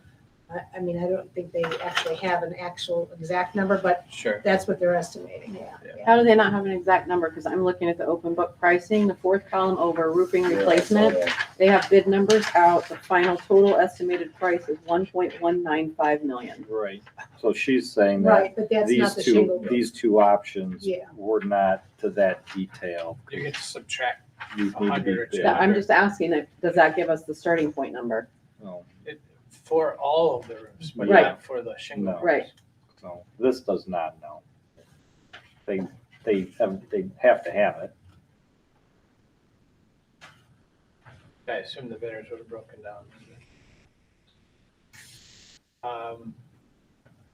I mean, I don't think they actually have an actual exact number, but Sure. that's what they're estimating, yeah. How do they not have an exact number? Because I'm looking at the open book pricing, the 4th column over roofing replacement. They have bid numbers out. The final total estimated price is $1.195 million. Right. So she's saying that Right, but that's not the shingle roof. these two options Yeah. were not to that detail. You get to subtract You need to be 100 or bid. 200. I'm just asking, does that give us the starting point number? No. For all of the roofs, but Right. not for the shingle. No. Right. So this does not know. They have to have it. I assume the bidders would have broken down.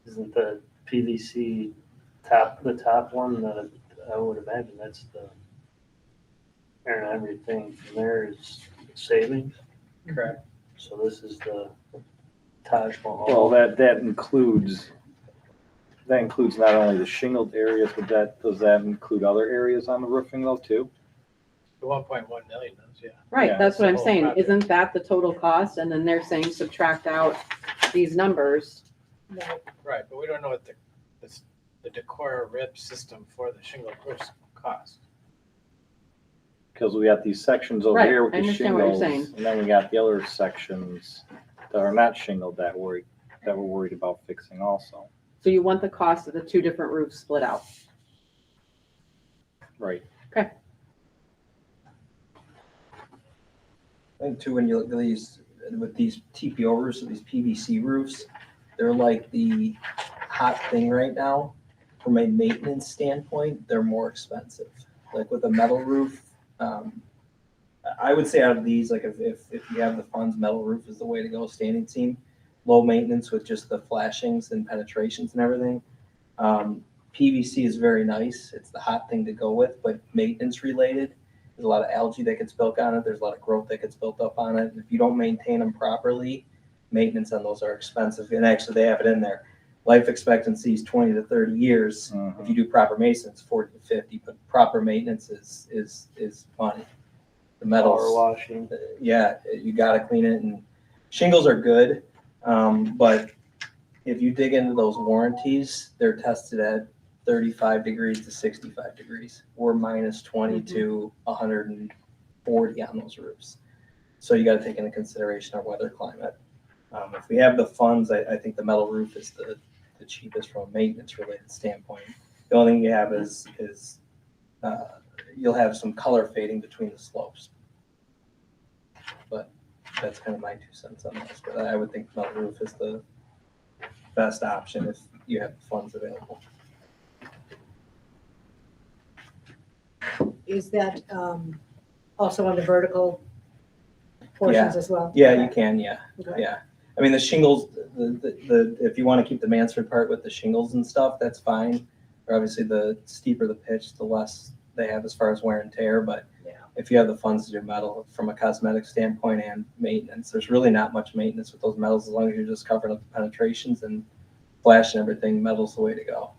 Isn't the PVC the top one, I would imagine that's the, and everything from there is savings. Correct. So this is the Taj Mahal. Well, that includes not only the shingled areas, but does that include other areas on the roofing though too? The 1.1 million does, yeah. Right, Yeah, that's what the I'm whole saying. project. Isn't that the total cost? And then they're saying subtract out these numbers. Right, but we don't know what the decor rib system for the shingle roofs cost. Because we got these sections over Right, here with I the understand what you're shingles, saying. and then we got the other sections that are not shingled that we're worried about fixing also. So you want the cost of the two different roofs split out. Right. Okay. I think too, when you look at these, with these TPO roofs, or these PVC roofs, they're like the hot thing right now. From a maintenance standpoint, they're more expensive. Like with a metal roof, I would say out of these, like if you have the funds, metal roof is the way to go, standing seam, low maintenance with just the flashings and penetrations and everything. PVC is very nice. It's the hot thing to go with, but maintenance related, there's a lot of algae that gets built on it. There's a lot of growth that gets built up on it. If you don't maintain them properly, maintenance on those are expensive. And actually they have it in there. Life expectancy is 20 to 30 years. If you do proper maintenance, 40 to 50, but proper maintenance is money. The metals, Power washing. yeah, you gotta clean it, and shingles are good. But if you dig into those warranties, they're tested at 35 degrees to 65 degrees. We're minus 20 to 140 on those roofs. So you gotta take into consideration our weather climate. If we have the funds, I think the metal roof is the cheapest from a maintenance related standpoint. The only thing you have is you'll have some color fading between the slopes. But that's kind of my 2 cents on this. But I would think metal roof is the best option if you have the funds available. Is that also on the vertical portions as well? Yeah, you can, yeah. Okay. Yeah. I mean, the shingles, the if you want to keep the Mansford part with the shingles and stuff, that's fine. Or obviously, the steeper the pitch, the less they have as far as wear and tear. But if you have the funds to do metal from a cosmetic standpoint and maintenance, there's really not much maintenance with those metals as long as you're just covering up the penetrations and flashing everything. Metal's the way to go.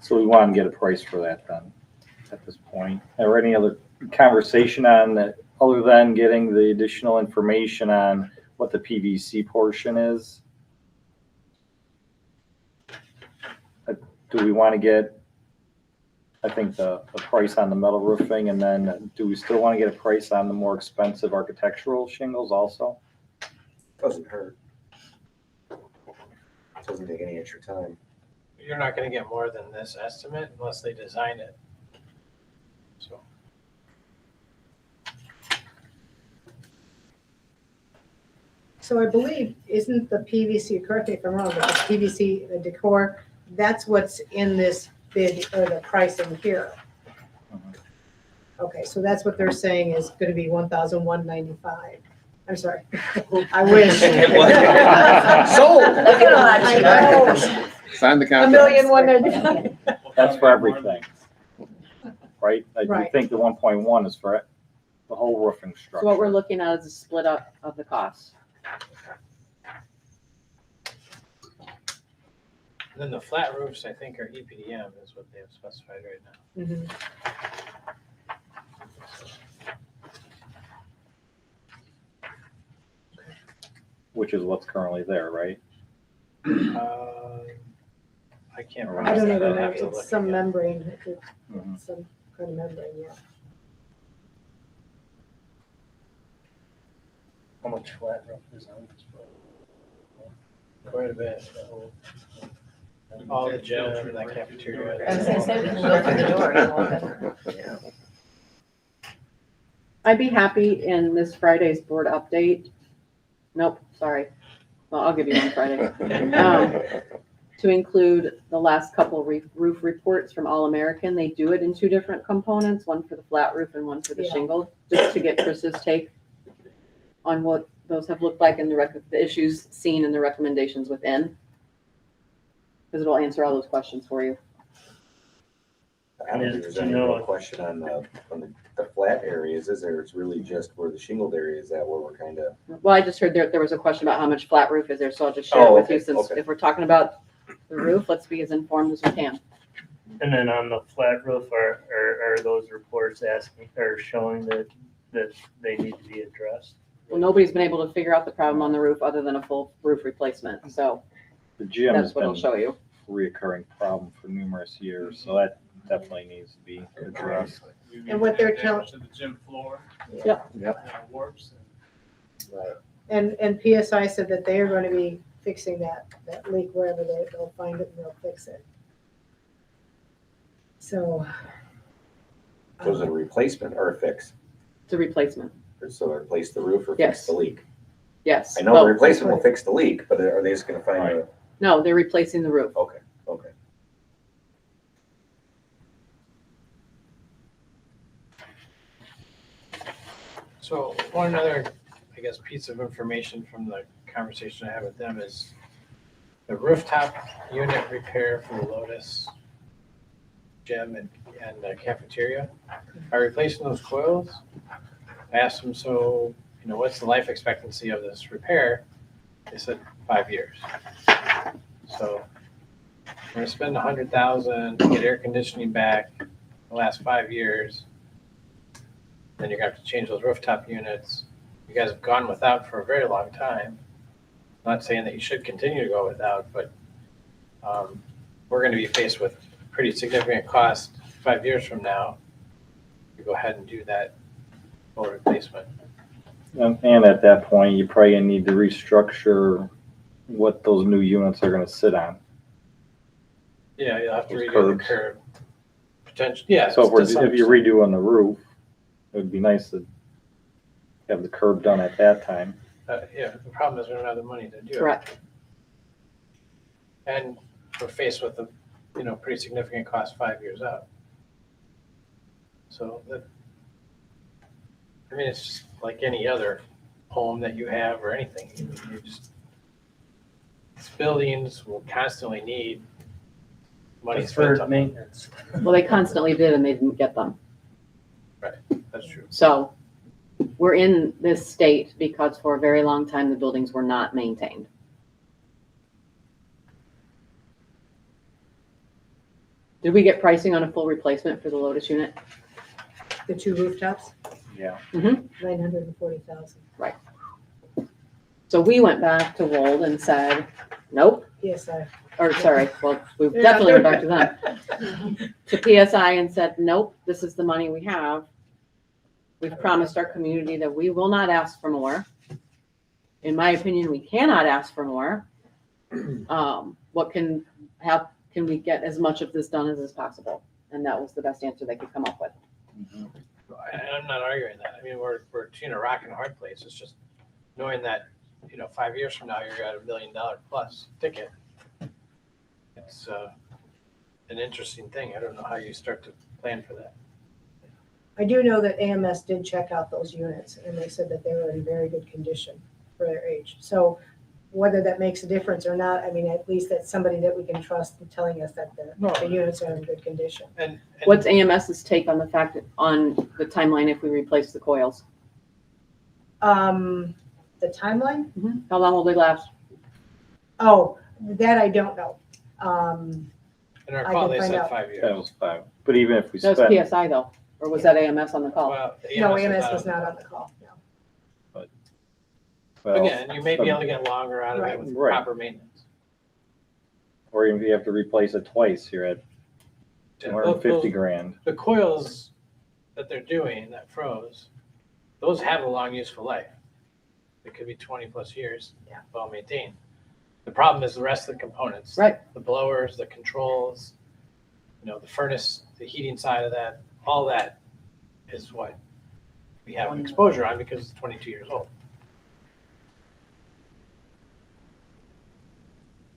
So we want to get a price for that then at this point. Or any other conversation on that other than getting the additional information on what the PVC portion is? Do we want to get, I think, the price on the metal roofing, and then do we still want to get a price on the more expensive architectural shingles also? Doesn't hurt. Doesn't take any extra time. You're not gonna get more than this estimate unless they design it. So. So I believe, isn't the PVC, correct me if I'm wrong, but the PVC, the decor, that's what's in this bid or the pricing here? Okay, so that's what they're saying is gonna be $1,195. I'm sorry. I wish. Sold. Look at us. Sign the contract. $1,195,000. That's for everything, right? I do Right. think the 1.1 is for the whole roofing So structure. what we're looking at is a split up of the costs. And then the flat roofs, I think, are EPDM is what they have specified right now. Mhm. Which is what's currently there, right? I can't I remember. I don't I'd know, have to look it's some again. membrane, Mhm. some kind of membrane, yeah. How much flat roof is on this? Quite a bit. All the gym, that cafeteria. I was gonna say, we can go through the door and look at it. I'd be happy in this Friday's board update. Nope, sorry. Well, I'll give you one Friday. To include the last couple roof reports from All American. They do it in two different components, one for the flat roof and one for the Yeah. shingle, just to get Chris's take on what those have looked like and the issues seen and the recommendations within. because it'll answer all those questions for you. I don't think there's any real question on the flat areas, is there? It's really just where the shingled area is at where we're kind of. Well, I just heard there was a question about how much flat roof is there, so I'll just share it with you, since if we're talking about the roof, let's be as informed as we can. And then on the flat roof, are those reports asking or showing that they need to be addressed? Well, nobody's been able to figure out the problem on the roof other than a full roof replacement, so The gym has that's what been it'll show you. a reoccurring problem for numerous years, so that definitely needs to be addressed. And what they're telling- To the gym floor. Yep. Warps. And PSI said that they are going to be fixing that leak wherever they'll find it and they'll fix it. So. So is it a replacement or a fix? It's a replacement. So replace the roof or fix Yes. the leak? Yes. I know Well, the replacement will fix the leak, but are they just gonna find a? No, they're replacing the roof. Okay. So one other, I guess, piece of information from the conversation I had with them is the rooftop unit repair for the Lotus gym and cafeteria. By replacing those coils, I asked them, so, what's the life expectancy of this repair? They said 5 years. So we're gonna spend $100,000 to get air conditioning back the last 5 years. Then you're gonna have to change those rooftop units. You guys have gone without for a very long time. Not saying that you should continue to go without, but we're gonna be faced with pretty significant cost 5 years from now. To go ahead and do that full replacement. And at that point, you probably need to restructure what those new units are gonna sit on. Yeah, you'll have to Those redo curbs. the curb. Potential, yeah. So to some if you're extent. redoing the roof, it would be nice to have the curb done at that time. Yeah, the problem is we don't have the money to do it. Correct. And we're faced with a, pretty significant cost 5 years out. So it's just like any other home that you have or anything. These buildings will constantly need money spent Deferred on them. maintenance. Well, they constantly did and they didn't get them. Right, that's true. So we're in this state because for a very long time, the buildings were not maintained. Did we get pricing on a full replacement for the Lotus unit? The 2 rooftops, Yeah. 940,000. Right. So we went back to Wold and said, nope, PSI. or sorry, well, we Yeah. definitely went back to them. To PSI and said, nope, this is the money we have. We've promised our community that we will not ask for more. In my opinion, we cannot ask for more. What can we get as much of this done as is possible? And that was the best answer they could come up with. And I'm not arguing that. I mean, we're between a rock and a hard place. It's just knowing that, 5 years from now, you're at $1 million plus ticket. It's an interesting thing. I don't know how you start to plan for that. I do know that AMS did check out those units and they said that they were in very good condition for their age. So whether that makes a difference or not, I mean, at least that's somebody that we can trust in telling us that the units are in good condition. And What's AMS's take on the fact that on the timeline if we replace the coils? The timeline? How long will they last? Oh, that I don't know. In our I call, can they find said out. 5 years. That was 5. But even if we That spend. was PSI though, or was that AMS on the call? Well, No, was AMS not was on not the on the call, no. Well, Again, you may be able to get longer out of it with Right. proper maintenance. Or even if you have to replace it twice, you're at $250,000. The coils that they're doing that froze, those have a long useful life. It could be 20 plus years, well maintained. The problem is the rest of the components. Right. The blowers, the controls, the furnace, the heating side of that, all that is what we have exposure on because it's 22 years old.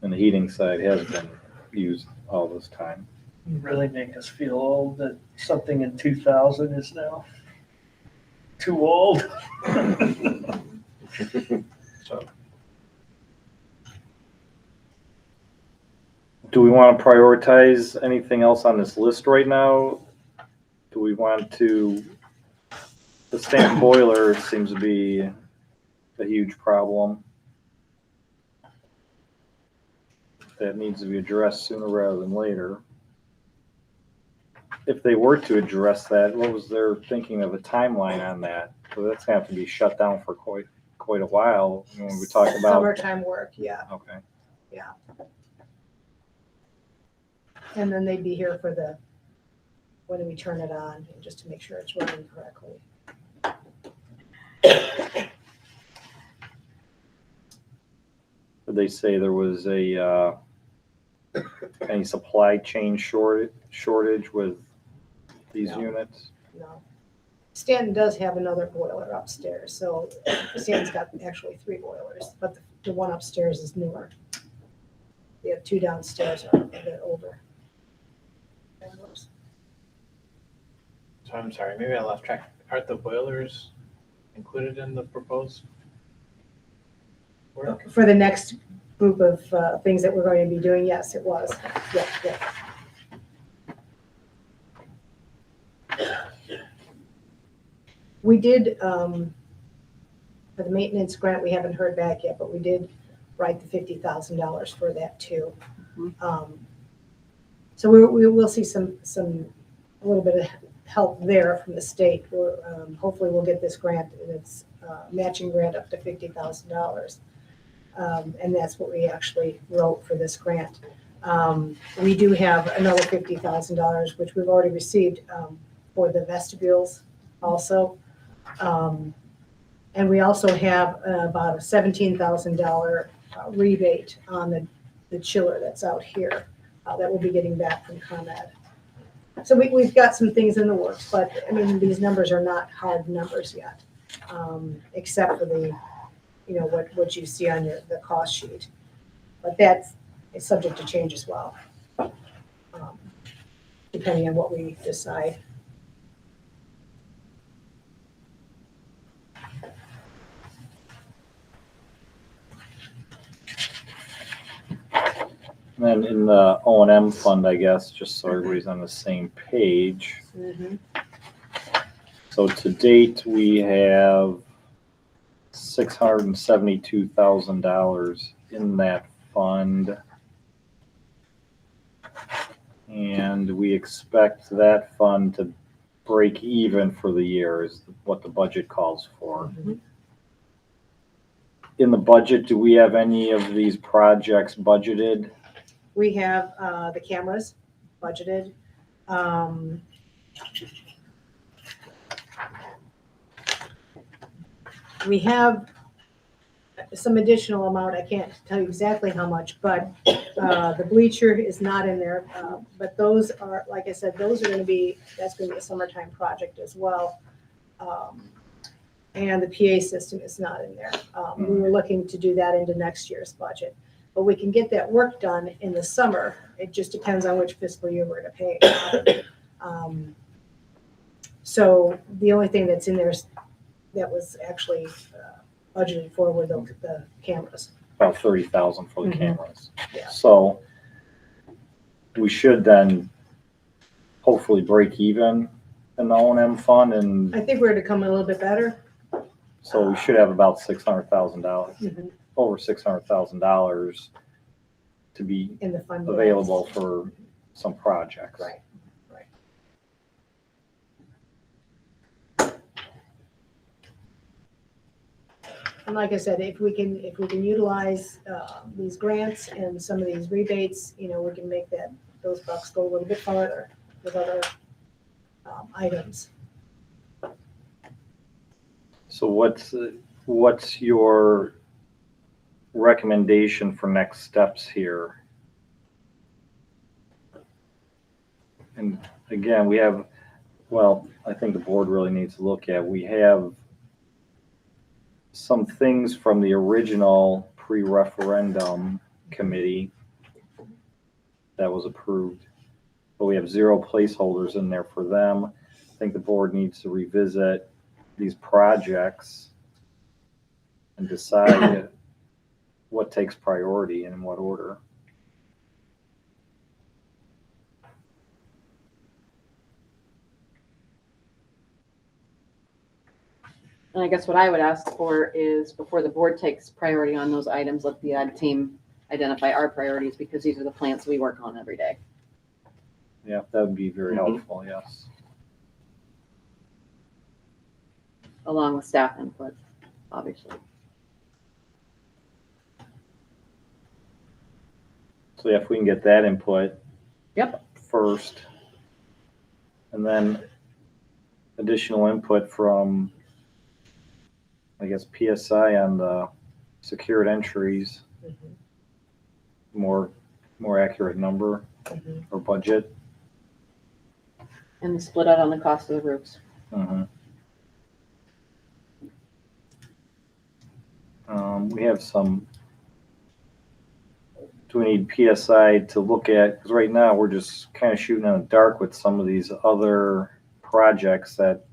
And the heating side has been used all this time. You really make us feel old that something in 2000 is now too old. So Do we want to prioritize anything else on this list right now? Do we want to, the Stanton boiler seems to be a huge problem that needs to be addressed sooner rather than later. If they were to address that, what was their thinking of a timeline on that? So that's gonna have to be shut down for quite a while when we talk about. Summertime work, yeah, Okay. yeah. And then they'd be here for the, when we turn it on, just to make sure it's running correctly. Did they say there was a any supply chain shortage with these No. units? No. Stanton does have another boiler upstairs, so Stanton's got actually 3 boilers, but the one upstairs is newer. We have 2 downstairs are a bit older. So I'm sorry, maybe I lost track. Aren't the boilers included in the proposed work? For the next group of things that we're going to be doing, yes, it was. Yeah, yeah. We did, for the maintenance grant, we haven't heard back yet, but we did write the $50,000 for that too. So we will see a little bit of help there from the state. Hopefully we'll get this grant, and it's matching grant up to $50,000. And that's what we actually wrote for this grant. We do have another $50,000, which we've already received for the vestibules also. And we also have about a $17,000 rebate on the chiller that's out here that we'll be getting back from ComEd. So we've got some things in the works, but I mean, these numbers are not hard numbers yet, except for the, what you see on the cost sheet. But that's subject to change as well, depending on what we decide. And then in the O&M fund, I guess, just so everybody's on the same page. Mm-hmm. So to date, we have $672,000 in that fund. And we expect that fund to break even for the year is what the budget calls for. Mm-hmm. In the budget, do we have any of these projects budgeted? We have the cameras budgeted. We have some additional amount. I can't tell you exactly how much, but the bleacher is not in there. But those are, like I said, that's going to be a summertime project as well. And the PA system is not in there. We were looking to do that into next year's budget. But we can get that work done in the summer. It just depends on which fiscal year we're going to pay. So the only thing that's in there that was actually budgeted for were the cameras. About $30,000 for the Mhm. cameras. Yeah. So we should then hopefully break even in the O&M fund, and I think we're going to come a little bit better. so we should have about $600,000, Mhm. over $600,000 to be In the fund available for some projects. Right. And like I said, if we can utilize these grants and some of these rebates, we can make those bucks go a little bit farther with other items. So what's your recommendation for next steps here? And again, I think the board really needs to look at, we have some things from the original pre-referendum committee that was approved, but we have 0 placeholders in there for them. I think the board needs to revisit these projects and decide what takes priority and in what order. And I guess what I would ask for is before the board takes priority on those items, let the ed team identify our priorities because these are the plants we work on every day. Yeah, that would be very Mhm. helpful, yes. Along with staff input, obviously. So yeah, if we can get that input. Yep. First. And then additional input from, I guess, PSI on the secured entries. More accurate number or budget. And the split out on the cost of the roofs. We have some, do we need PSI to look at, because right now we're just kind of shooting in the dark with some of these other projects that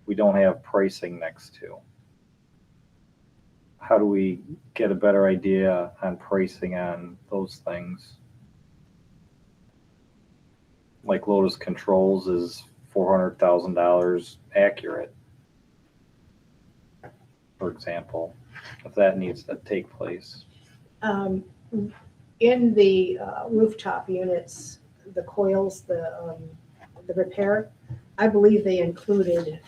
we don't have pricing next to. How do we get a better idea on pricing on those things? Like Lotus Controls is $400,000 accurate, for example, if that needs to take place. In the rooftop units, the coils, the repair, I believe they included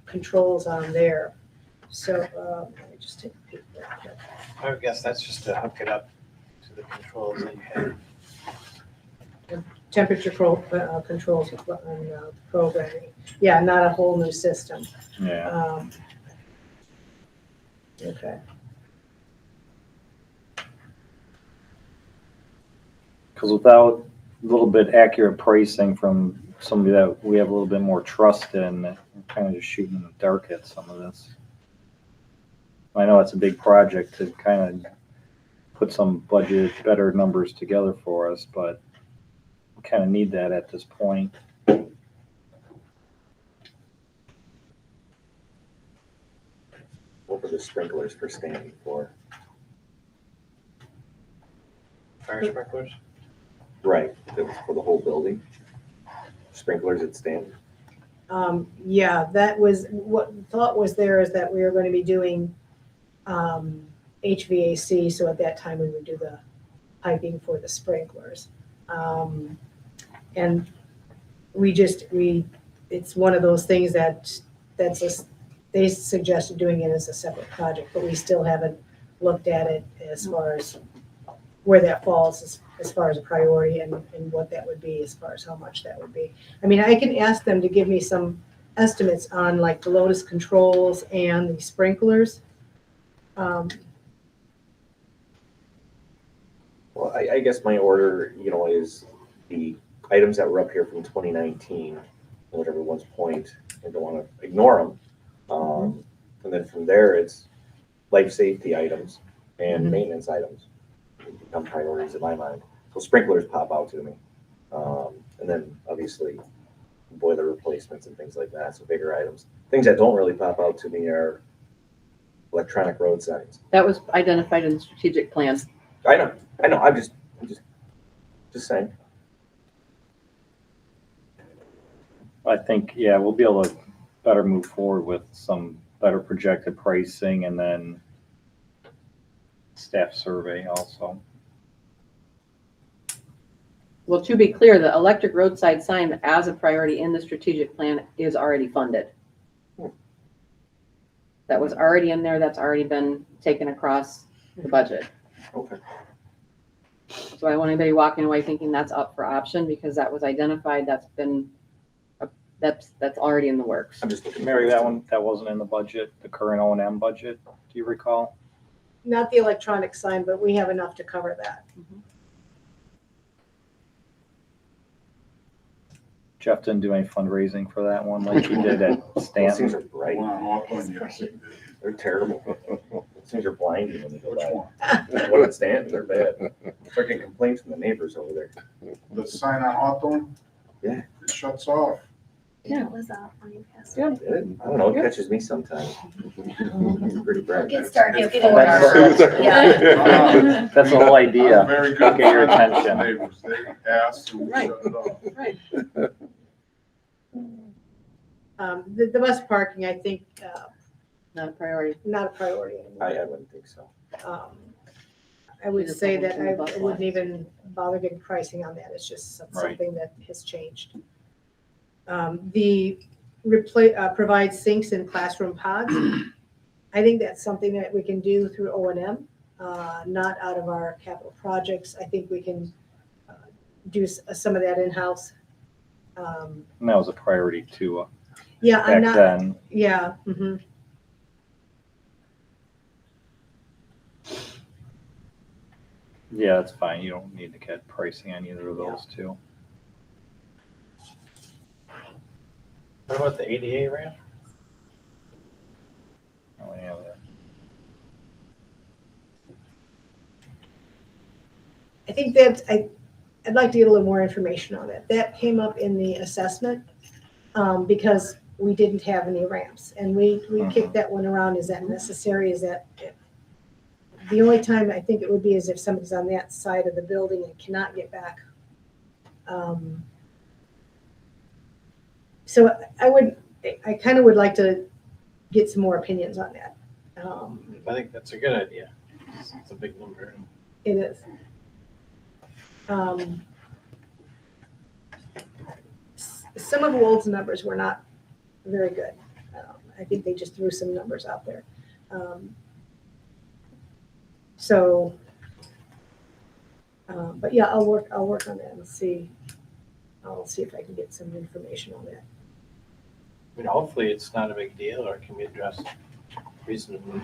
controls on there. So let me just take a peek real quick. I would guess that's just to hook it up to the controls that you have. Temperature controls and programming. Yeah, not a whole new system. Yeah. Okay. Because without a little bit accurate pricing from somebody that we have a little bit more trust in, we're kind of just shooting in the dark at some of this. I know it's a big project to kind of put some budget, better numbers together for us, but we kind of need that at this point. What were the sprinklers for standing for? Fire sprinklers? Right, that was for the whole building. Sprinklers at standing. Yeah, that was what the thought was there is that we were going to be doing HVAC. So at that time we would do the piping for the sprinklers. And it's one of those things they suggested doing it as a separate project, but we still haven't looked at it as far as where that falls as far as a priority and what that would be as far as how much that would be. I mean, I can ask them to give me some estimates on like the Lotus controls and the sprinklers. Well, I guess my order, is the items that were up here from 2019, at everyone's point, I don't want to ignore them. And then from there, it's life safety items and maintenance items become priorities in my mind. So sprinklers pop out to me. And then obviously boiler replacements and things like that. So bigger items. Things that don't really pop out to me are electronic road signs. That was identified in the strategic plan. I know. I'm just saying. I think, yeah, we'll be able to better move forward with some better projected pricing and then staff survey also. Well, to be clear, the electric roadside sign as a priority in the strategic plan is already funded. That was already in there. That's already been taken across the budget. Okay. So I don't want anybody walking away thinking that's up for option because that was identified. That's been, that's already in the works. I'm just looking. Mary, that wasn't in the budget, the current O&M budget. Do you recall? Not the electronic sign, but we have enough to cover that. Jeff didn't do any fundraising for that one like he did at Stanton. Those things are bright. They're terrible. Those things are blinding when they go by. What at Stanton, they're bad. They're getting complaints from the neighbors over there. The sign on Hawthorne? Yeah. It shuts off. Yeah, it was off when you passed. I don't know, it catches me sometimes. It's pretty bright. Get started. It's Get bright. started. Yeah. That's the whole idea. I'm very good Get your friends with attention. the neighbors. They ask and we Right. shut it off. Right. The bus parking, I think, Not a priority. not a priority anymore. I wouldn't think so. I would Just say have that them I above wouldn't lines. even bother getting pricing on that. It's just something that has changed. The provide sinks and classroom pods. I think that's something that we can do through O&M, not out of our capital projects. I think we can do some of that in-house. And that was a priority too. Yeah, I'm back not. then. Yeah. Mm-hmm. Yeah, that's fine. You don't need to get pricing on either of those two. What about the ADA ramp? Oh, yeah, that- I think that I'd like to get a little more information on that. That came up in the assessment because we didn't have any ramps, and we kicked that one around. Is that necessary? Is that the only time I think it would be is if somebody's on that side of the building and cannot get back. So I kind of would like to get some more opinions on that. I think that's a good idea. It's a big number. It is. Some of Wold's numbers were not very good. I think they just threw some numbers out there. But yeah, I'll work on that and see. I'll see if I can get some information on that. I mean, hopefully it's not a big deal or it can be addressed reasonably.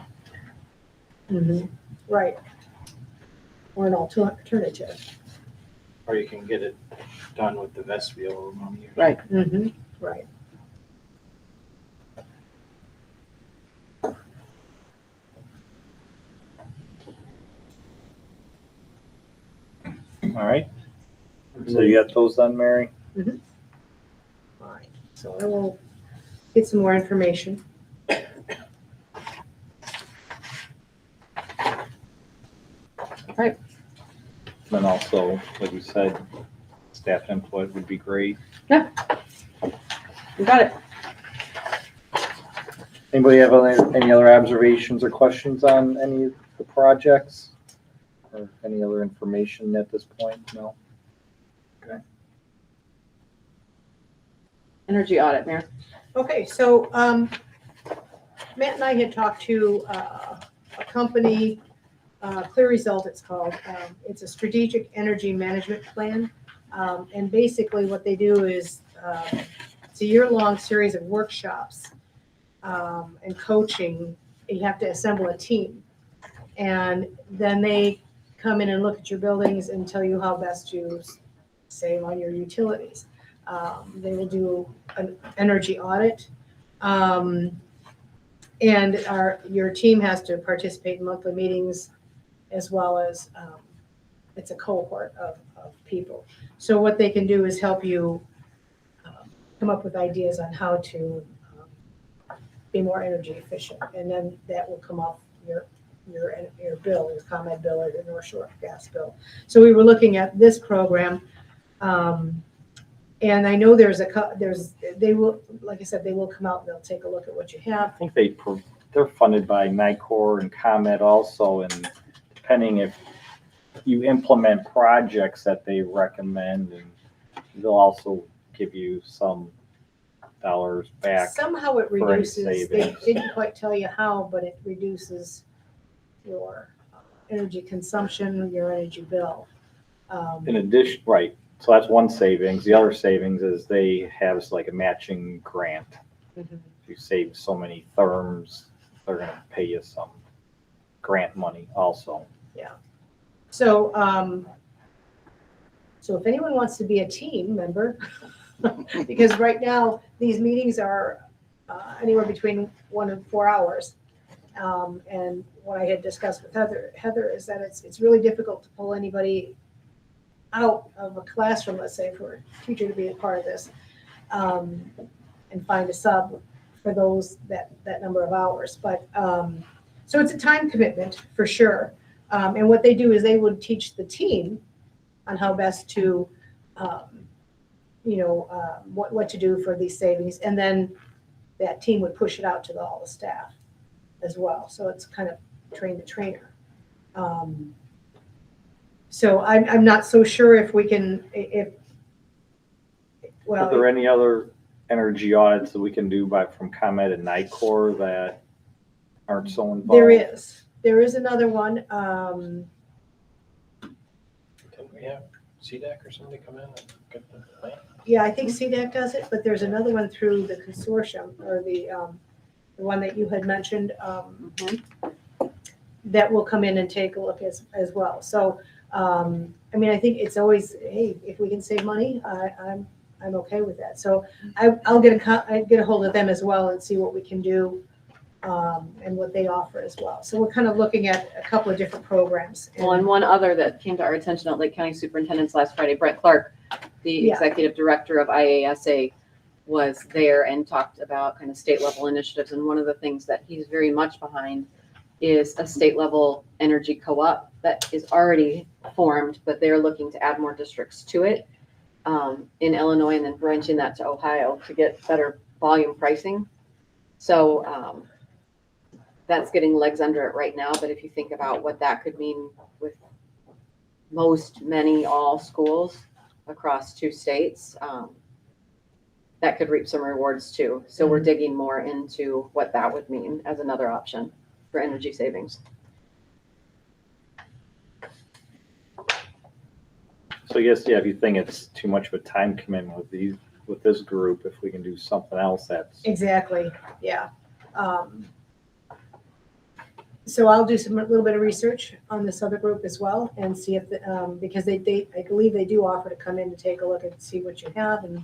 Mm-hmm. Right. Or an alternative. Or you can get it done with the vestibule money. Right. Mm-hmm. Right. All right. So you got those done, Mary? Mm-hmm. All right. So I will get some more information. Right. Then also, like you said, staff input would be great. Yeah. You got it. Anybody have any other observations or questions on any of the projects? Or any other information at this point? No? Okay. Energy audit, Mayor. Okay, so Matt and I had talked to a company, Clear Result it's called. It's a strategic energy management plan. And basically what they do is it's a year-long series of workshops and coaching. You have to assemble a team. And then they come in and look at your buildings and tell you how best to save on your utilities. They will do an energy audit. And your team has to participate in monthly meetings as well as it's a cohort of people. So what they can do is help you come up with ideas on how to be more energy efficient. And then that will come off your bill, your ComEd bill, or your North Shore gas bill. So we were looking at this program, and I know they will, like I said, they will come out and they'll take a look at what you have. I think they're funded by NICOR and ComEd also, and depending if you implement projects that they recommend, and they'll also give you some dollars back. Somehow it for any reduces, they savings. didn't quite tell you how, but it reduces your energy consumption, your energy bill. In addition, right, so that's one savings. The other savings is they have like a matching grant. Mhm. If you save so many therms, they're gonna pay you some grant money also. Yeah. So, so if anyone wants to be a team member, because right now these meetings are anywhere between 1 and 4 hours. And what I had discussed with Heather is that it's really difficult to pull anybody out of a classroom, let's say, for a teacher to be a part of this, and find a sub for those that number of hours. But so it's a time commitment for sure. And what they do is they would teach the team on how best to, what to do for these savings, and then that team would push it out to all the staff. as well. So it's kind of train the trainer. So I'm not so sure if we can, well. Are there any other energy audits that we can do from ComEd and NICOR that aren't so involved? There is another one. Didn't we have CDAC or somebody come in and get the plan? Yeah, I think CDAC does it, but there's another one through the consortium, or the one that you had mentioned, that will come in and take a look as well. So, I mean, I think it's always, hey, if we can save money, I'm okay with that. So I'll get a hold of them as well and see what we can do, and what they offer as well. So we're kind of looking at a couple of different programs. Well, and one other that came to our attention at Lake County Superintendent's last Friday, Brett Clark, the executive director of IASA, was there and talked about kind of state level initiatives. And one of the things that he's very much behind is a state level energy co-op that is already formed, but they're looking to add more districts to it in Illinois, and then branching that to Ohio to get better volume pricing. So that's getting legs under it right now. But if you think about what that could mean with all schools across 2 states, that could reap some rewards too. So we're digging more into what that would mean as another option for energy savings. So I guess, if you think it's too much of a time commitment with this group, if we can do something else, that's. Exactly, yeah. So I'll do a little bit of research on this other group as well and see if, because I believe they do offer to come in to take a look and see what you have, and,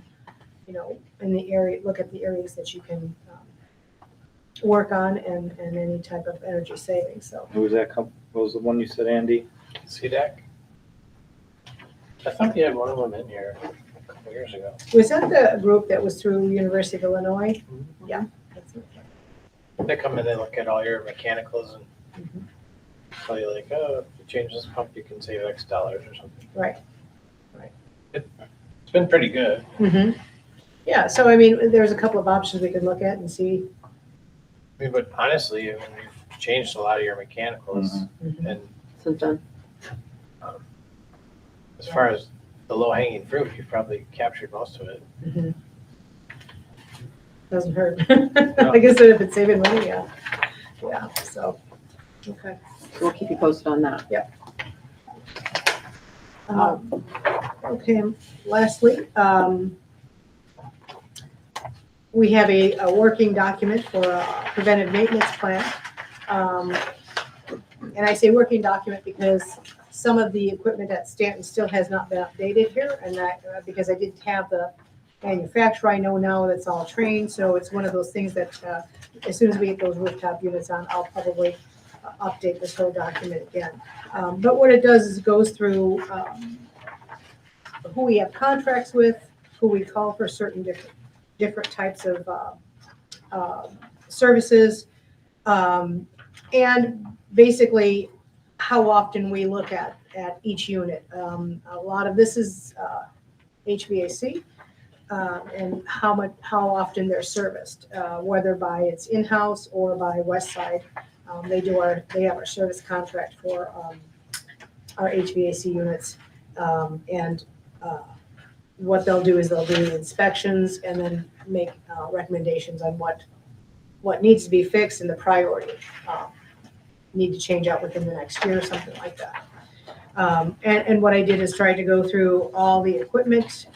in the area, look at the areas that you can work on, and any type of energy savings. So. Who was that? What was the one you said, Andy? CDAC? I thought we had one of them in here a couple years ago. Was that the group that was through University of Illinois? Mm-hmm. Yeah. They come in, they look at all your mechanicals and tell you like, oh, if you change this pump, you can save X dollars or something. Right. It's been pretty good. Mm-hmm. Yeah, so I mean, there's a couple of options we can look at and see. I mean, but honestly, you've changed a lot of your mechanicals, and since then, as far as the low hanging fruit, you've probably captured most of it. Mm-hmm. Doesn't hurt. Like I said, if it's saving money, yeah. So, okay. We'll keep you posted on that. Yep. Okay, lastly, we have a working document for a preventive maintenance plan. And I say working document because some of the equipment at Stanton still has not been updated here, and that because I didn't have the manufacturer. I know now that's all trained, so it's one of those things that as soon as we get those rooftop units on, I'll probably update this whole document again. But what it does is it goes through who we have contracts with, who we call for certain different types of services, and basically how often we look at each unit. A lot of this is HVAC. And how often they're serviced, whether by it's in-house or by Westside. They have our service contract for our HVAC units, and what they'll do is they'll do inspections and then make recommendations on what needs to be fixed and the priority need to change out within the next year or something like that. And what I did is try to go through all the equipment.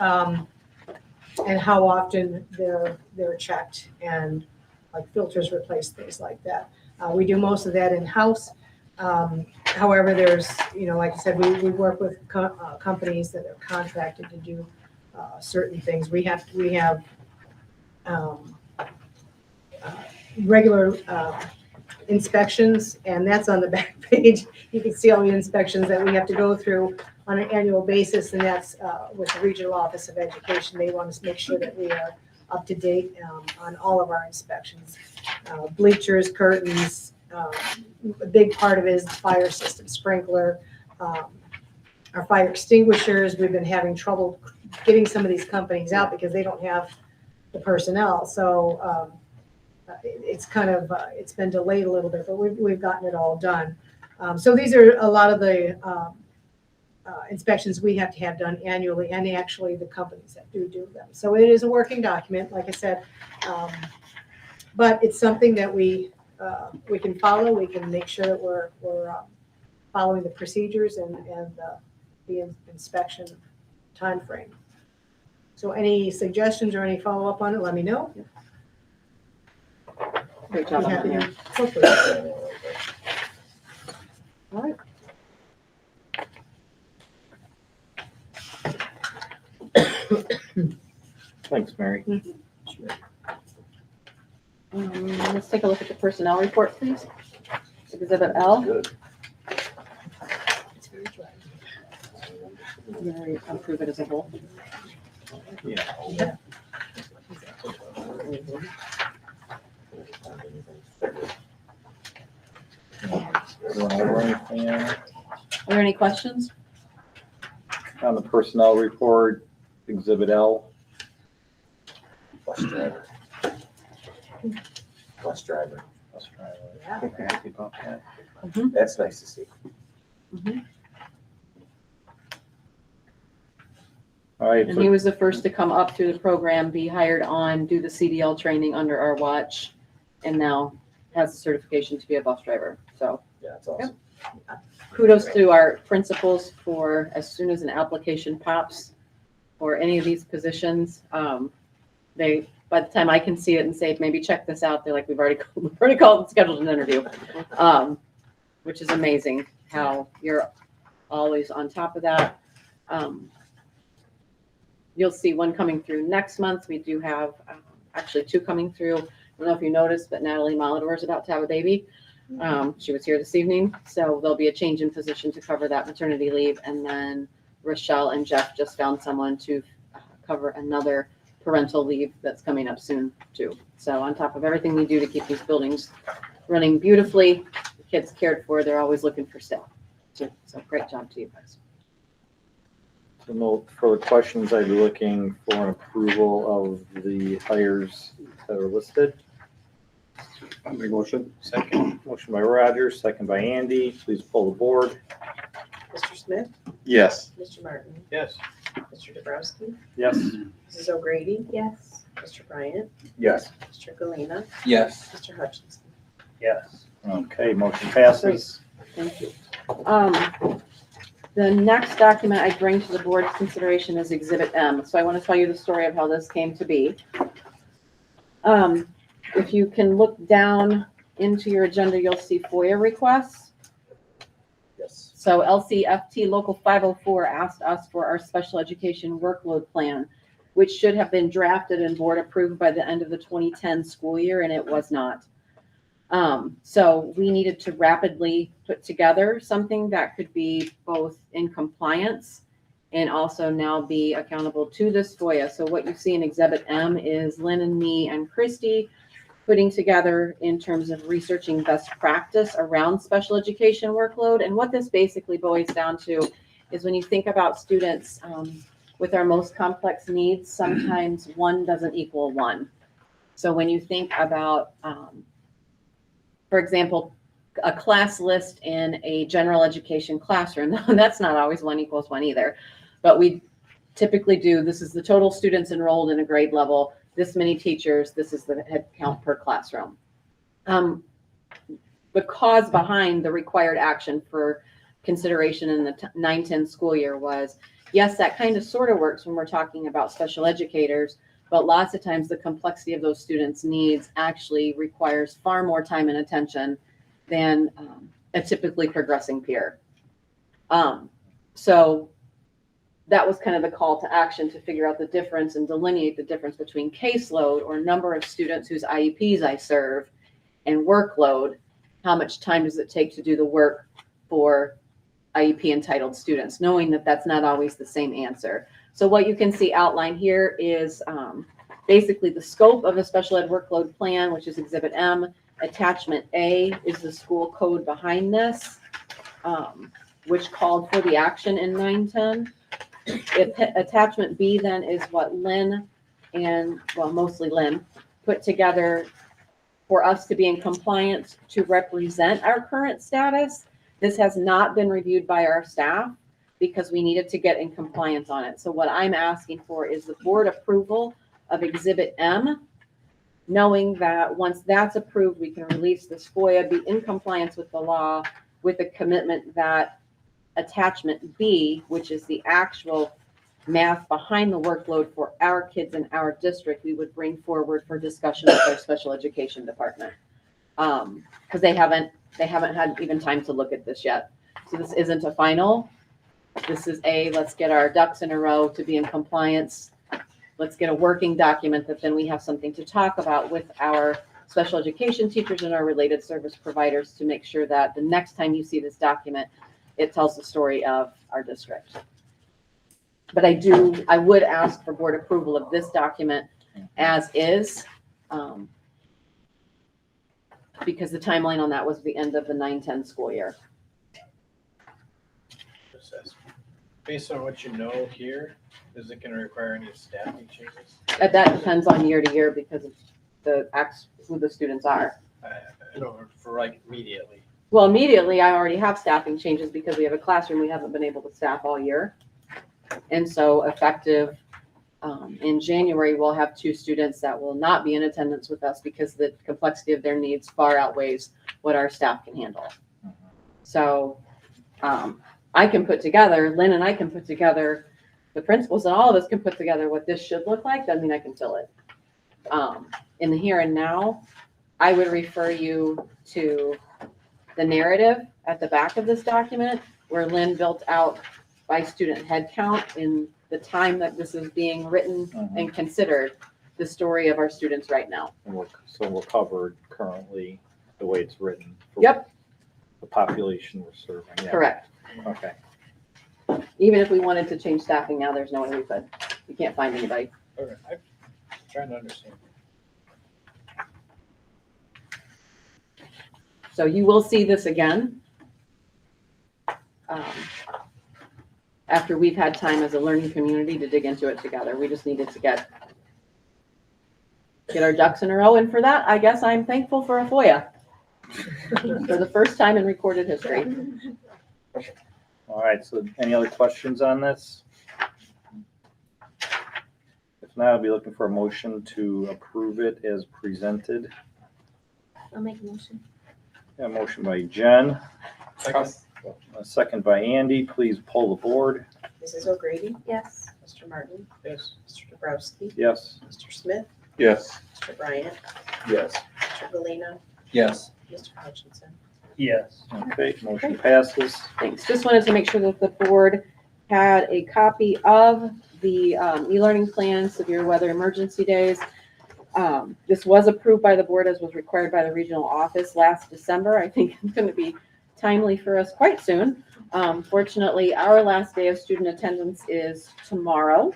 And how often they're checked and like filters replaced, things like that. We do most of that in-house. However, there's, like I said, we work with companies that are contracted to do certain things. We have regular inspections, and that's on the back page. You can see all the inspections that we have to go through on an annual basis, and that's with the Regional Office of Education. They want to make sure that we are up to date on all of our inspections. Bleachers, curtains, a big part of it is the fire system, sprinkler, our fire extinguishers. We've been having trouble getting some of these companies out because they don't have the personnel. So it's kind of, it's been delayed a little bit, but we've gotten it all done. So these are a lot of the inspections we have to have done annually, and actually the companies that do them. So it is a working document, like I said, but it's something that we can follow. We can make sure that we're following the procedures and the inspection timeframe. So any suggestions or any follow-up on it, let me know. Great job on that, Mary. All right. Thanks, Mary. Let's take a look at the personnel report, please. Exhibit L. Mary, approve it as a whole. Yeah. Are there any questions? On the personnel report, Exhibit L. Bus driver. Bus driver. Bus driver. Yeah. Happy about that. That's nice to see. All right. And he was the first to come up through the program, be hired on, do the CDL training under our watch, and now has the certification to be a bus driver. So Yeah, that's awesome. kudos to our principals for, as soon as an application pops for any of these positions, they, by the time I can see it and say, maybe check this out, they're like, we've already called and scheduled an interview, which is amazing how you're always on top of that. You'll see one coming through next month. We do have actually two coming through. I don't know if you noticed, but Natalie Molidor is about to have a baby. She was here this evening, so there'll be a change in position to cover that maternity leave. And then Rochelle and Jeff just found someone to cover another parental leave that's coming up soon too. So on top of everything we do to keep these buildings running beautifully, the kids cared for, they're always looking for staff. So great job to you guys. So no further questions. I'd be looking for an approval of the hires that are listed. I'll make a motion. Second. Motion by Rogers, second by Andy. Please pull the board. Mr. Smith? Yes. Mr. Martin? Yes. Mr. Dabrowski? Yes. Mrs. O'Grady? Yes. Mr. Bryant? Yes. Mr. Galena? Yes. Mr. Hutchinson? Yes. Okay, motion passes. Thank you. The next document I bring to the board's consideration is Exhibit M. So I want to tell you the story of how this came to be. If you can look down into your agenda, you'll see FOIA requests. Yes. So LCFT Local 504 asked us for our special education workload plan, which should have been drafted and board approved by the end of the 2010 school year, and it was not. So we needed to rapidly put together something that could be both in compliance and also now be accountable to this FOIA. So what you see in Exhibit M is Lynn and me and Christy putting together in terms of researching best practice around special education workload. And what this basically boils down to is when you think about students with our most complex needs, sometimes one doesn't equal one. So when you think about, for example, a class list in a general education classroom, that's not always 1 equals 1 either. But we typically do, this is the total students enrolled in a grade level, this many teachers, this is the head count per classroom. The cause behind the required action for consideration in the 9-10 school year was, yes, that kind of sort of works when we're talking about special educators, but lots of times the complexity of those students' needs actually requires far more time and attention than a typically progressing peer. So that was kind of the call to action to figure out the difference and delineate the difference between caseload or number of students whose IEPs I serve and workload. How much time does it take to do the work for IEP entitled students, knowing that that's not always the same answer. So what you can see outlined here is basically the scope of a special ed workload plan, which is Exhibit M. Attachment A is the school code behind this, which called for the action in 9-10. Attachment B then is what Lynn and, well, mostly Lynn, put together for us to be in compliance to represent our current status. This has not been reviewed by our staff because we needed to get in compliance on it. So what I'm asking for is the board approval of Exhibit M, knowing that once that's approved, we can release this FOIA, be in compliance with the law, with a commitment that attachment B, which is the actual math behind the workload for our kids in our district, we would bring forward for discussion with our special education department. Because they haven't had even time to look at this yet. So this isn't a final. This is let's get our ducks in a row to be in compliance. Let's get a working document that then we have something to talk about with our special education teachers and our related service providers to make sure that the next time you see this document, it tells the story of our district. But I would ask for board approval of this document as is, because the timeline on that was the end of the 9-10 school year. Based on what you know here, is it going to require any staffing changes? That depends on year to year because of who the students are. For like immediately. Well, immediately I already have staffing changes because we have a classroom we haven't been able to staff all year. And so effective in January, we'll have 2 students that will not be in attendance with us because the complexity of their needs far outweighs what our staff can handle. So I can put together, Lynn and I can put together, the principals and all of us can put together what this should look like. Doesn't mean I can fill it. In the here and now, I would refer you to the narrative at the back of this document where Lynn built out by student head count in the time that this is being written and considered the story of our students right now. And we're covered currently the way it's written. For Yep. The population we're serving. Yeah. Correct. Okay. Even if we wanted to change staffing now, there's no way we could. We can't find anybody. Okay, I'm trying to understand. So you will see this again after we've had time as a learning community to dig into it together. We just needed to get our ducks in a row. And for that, I guess I'm thankful for a FOIA for the first time in recorded history. All right, so any other questions on this? If not, I'll be looking for a motion to approve it as presented. I'll make a motion. A motion by Jen. A second by Andy. Please poll the board. Mrs. O'Grady? Yes. Mr. Martin? Yes. Mr. Dabrowski? Yes. Mr. Smith? Yes. Mr. Bryant? Yes. Mr. Galena? Yes. Mr. Hutchinson? Yes. Okay, motion passes. Thanks. Just wanted to make sure that the board had a copy of the e-learning plan, severe weather emergency days. This was approved by the board as was required by the regional office last December. I think it's going to be timely for us quite soon. Fortunately, our last day of student attendance is tomorrow.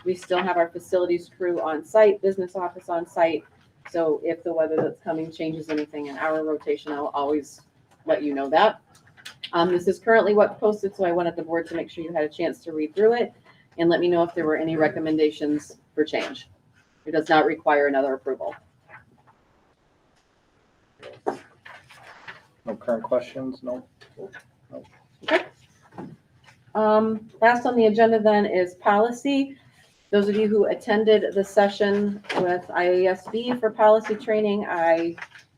We still have our facilities crew on site, business office on site. So if the weather that's coming changes anything in our rotation, I'll always let you know that. This is currently what's posted, so I wanted the board to make sure you had a chance to read through it and let me know if there were any recommendations for change. It does not require another approval. No current questions? No? No. Okay. Last on the agenda then is policy. Those of you who attended the session with IASB for policy training, I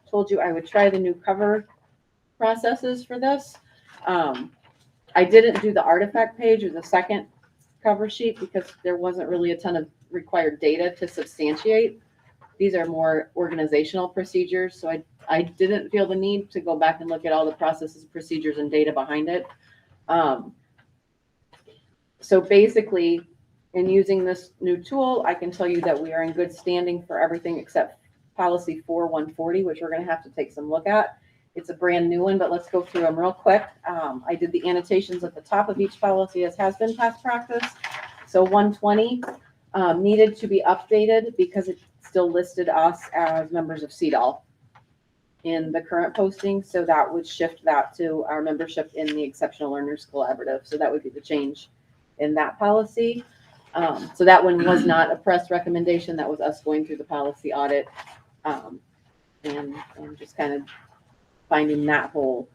told you I would try the new cover processes for this. I didn't do the artifact page or the second cover sheet because there wasn't really a ton of required data to substantiate. These are more organizational procedures, so I didn't feel the need to go back and look at all the processes, procedures, and data behind it. So basically, in using this new tool, I can tell you that we are in good standing for everything except policy 4140, which we're going to have to take some look at. It's a brand new one, but let's go through them real quick. I did the annotations at the top of each policy as has been past practice. So 120 needed to be updated because it still listed us as members of CEDAL in the current posting. So that would shift that to our membership in the Exceptional Learners Collaborative. So that would be the change in that policy. So that one was not a press recommendation. That was us going through the policy audit and just kind of finding that hole.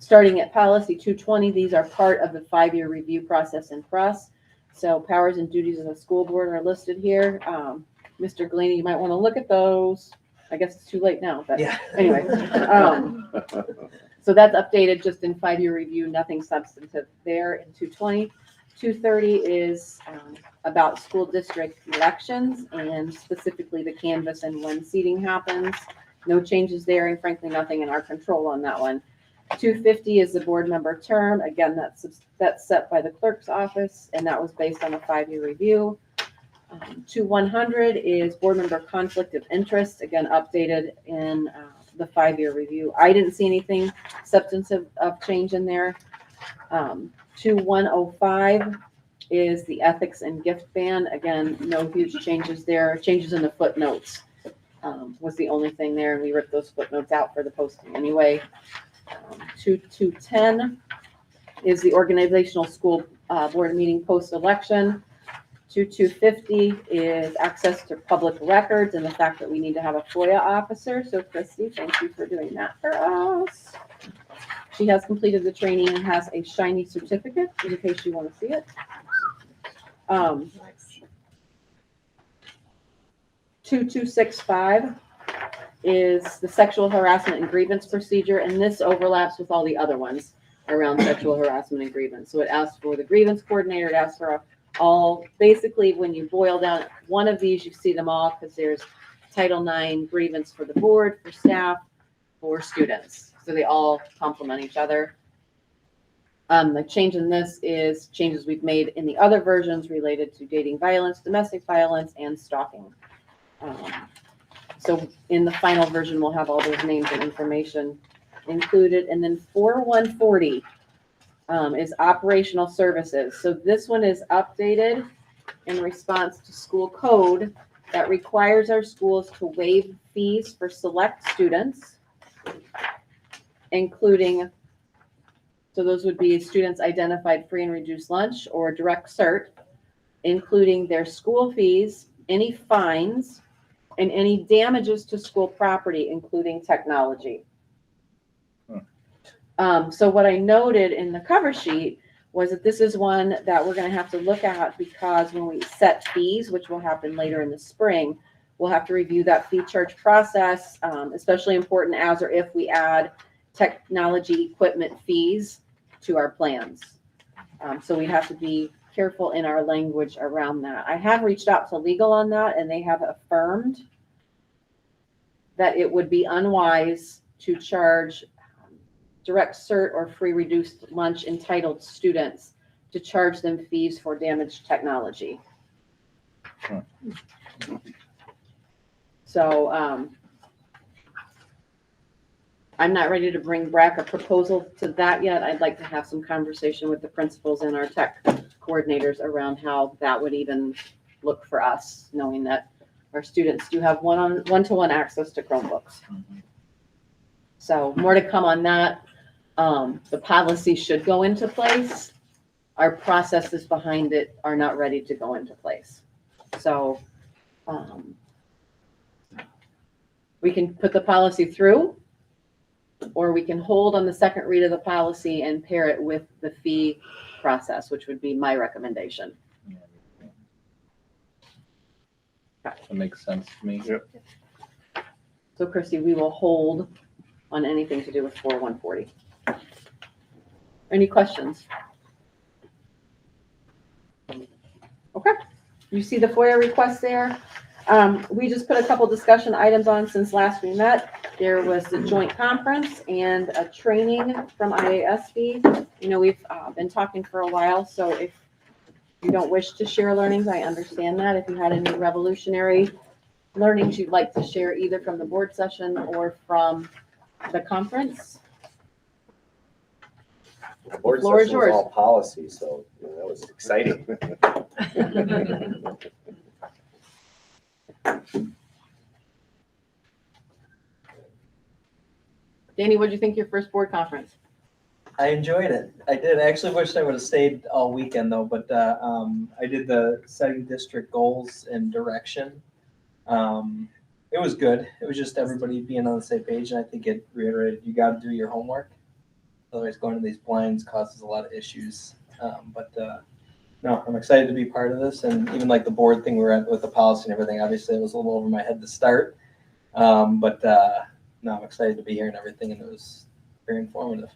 Starting at policy 220, these are part of the 5-year review process in press. So powers and duties of the school board are listed here. Mr. Galini, you might want to look at those. I guess it's too late now, but Yeah. anyway. So that's updated just in 5-year review, nothing substantive there in 220. 230 is about school district elections and specifically the canvas and when seating happens. No changes there, and frankly, nothing in our control on that one. 250 is the board member term. Again, that's set by the clerk's office, and that was based on a 5-year review. 100 is board member conflict of interest, again, updated in the 5-year review. I didn't see anything substantive of change in there. 105 is the ethics and gift ban. Again, no huge changes there. Changes in the footnotes was the only thing there, and we ripped those footnotes out for the posting anyway. 210 is the organizational school board meeting post-election. 250 is access to public records and the fact that we need to have a FOIA officer. So Christy, thank you for doing that for us. She has completed the training and has a shiny certificate in case you want to see it. 2265 is the sexual harassment and grievance procedure, and this overlaps with all the other ones around sexual harassment and grievance. So it asks for the grievance coordinator, it asks for all, basically when you boil down one of these, you see them all because there's Title IX grievance for the board, for staff, for students. So they all complement each other. The change in this is changes we've made in the other versions related to dating violence, domestic violence, and stalking. So in the final version, we'll have all those names and information included. And then 4140 is operational services. So this one is updated in response to school code that requires our schools to waive fees for select students, including, so those would be students identified free and reduced lunch or direct cert, including their school fees, any fines, and any damages to school property, including technology. So what I noted in the cover sheet was that this is one that we're going to have to look at because when we set fees, which will happen later in the spring, we'll have to review that fee charge process, especially important as or if we add technology equipment fees to our plans. So we have to be careful in our language around that. I have reached out to legal on that, and they have affirmed that it would be unwise to charge direct cert or free reduced lunch entitled students to charge them fees for damaged technology. So I'm not ready to bring back a proposal to that yet. I'd like to have some conversation with the principals and our tech coordinators around how that would even look for us, knowing that our students do have one-to-one access to Chromebooks. So more to come on that. The policy should go into place. Our processes behind it are not ready to go into place. So we can put the policy through, or we can hold on the second read of the policy and pair it with the fee process, which would be my recommendation. That makes sense to me. Yep. So Christy, we will hold on anything to do with 4140. Any questions? Okay. You see the FOIA request there? We just put a couple discussion items on since last we met. There was the joint conference and a training from IASB. You know, we've been talking for a while, so if you don't wish to share learnings, I understand that. If you had any revolutionary learnings you'd like to share either from the board session or from the conference. The board floor is session was yours. all policy, so you know, that was exciting. Danny, what did you think of your first board conference? I enjoyed it. I did. I actually wished I would have stayed all weekend though, but I did the setting district goals and direction. It was good. It was just everybody being on the same page, and I think it reiterated you got to do your homework. Otherwise, going to these blinds causes a lot of issues. No, I'm excited to be part of this, and even like the board thing we were at with the policy and everything. Obviously, it was a little over my head to start, no, I'm excited to be here and everything, and it was very informative.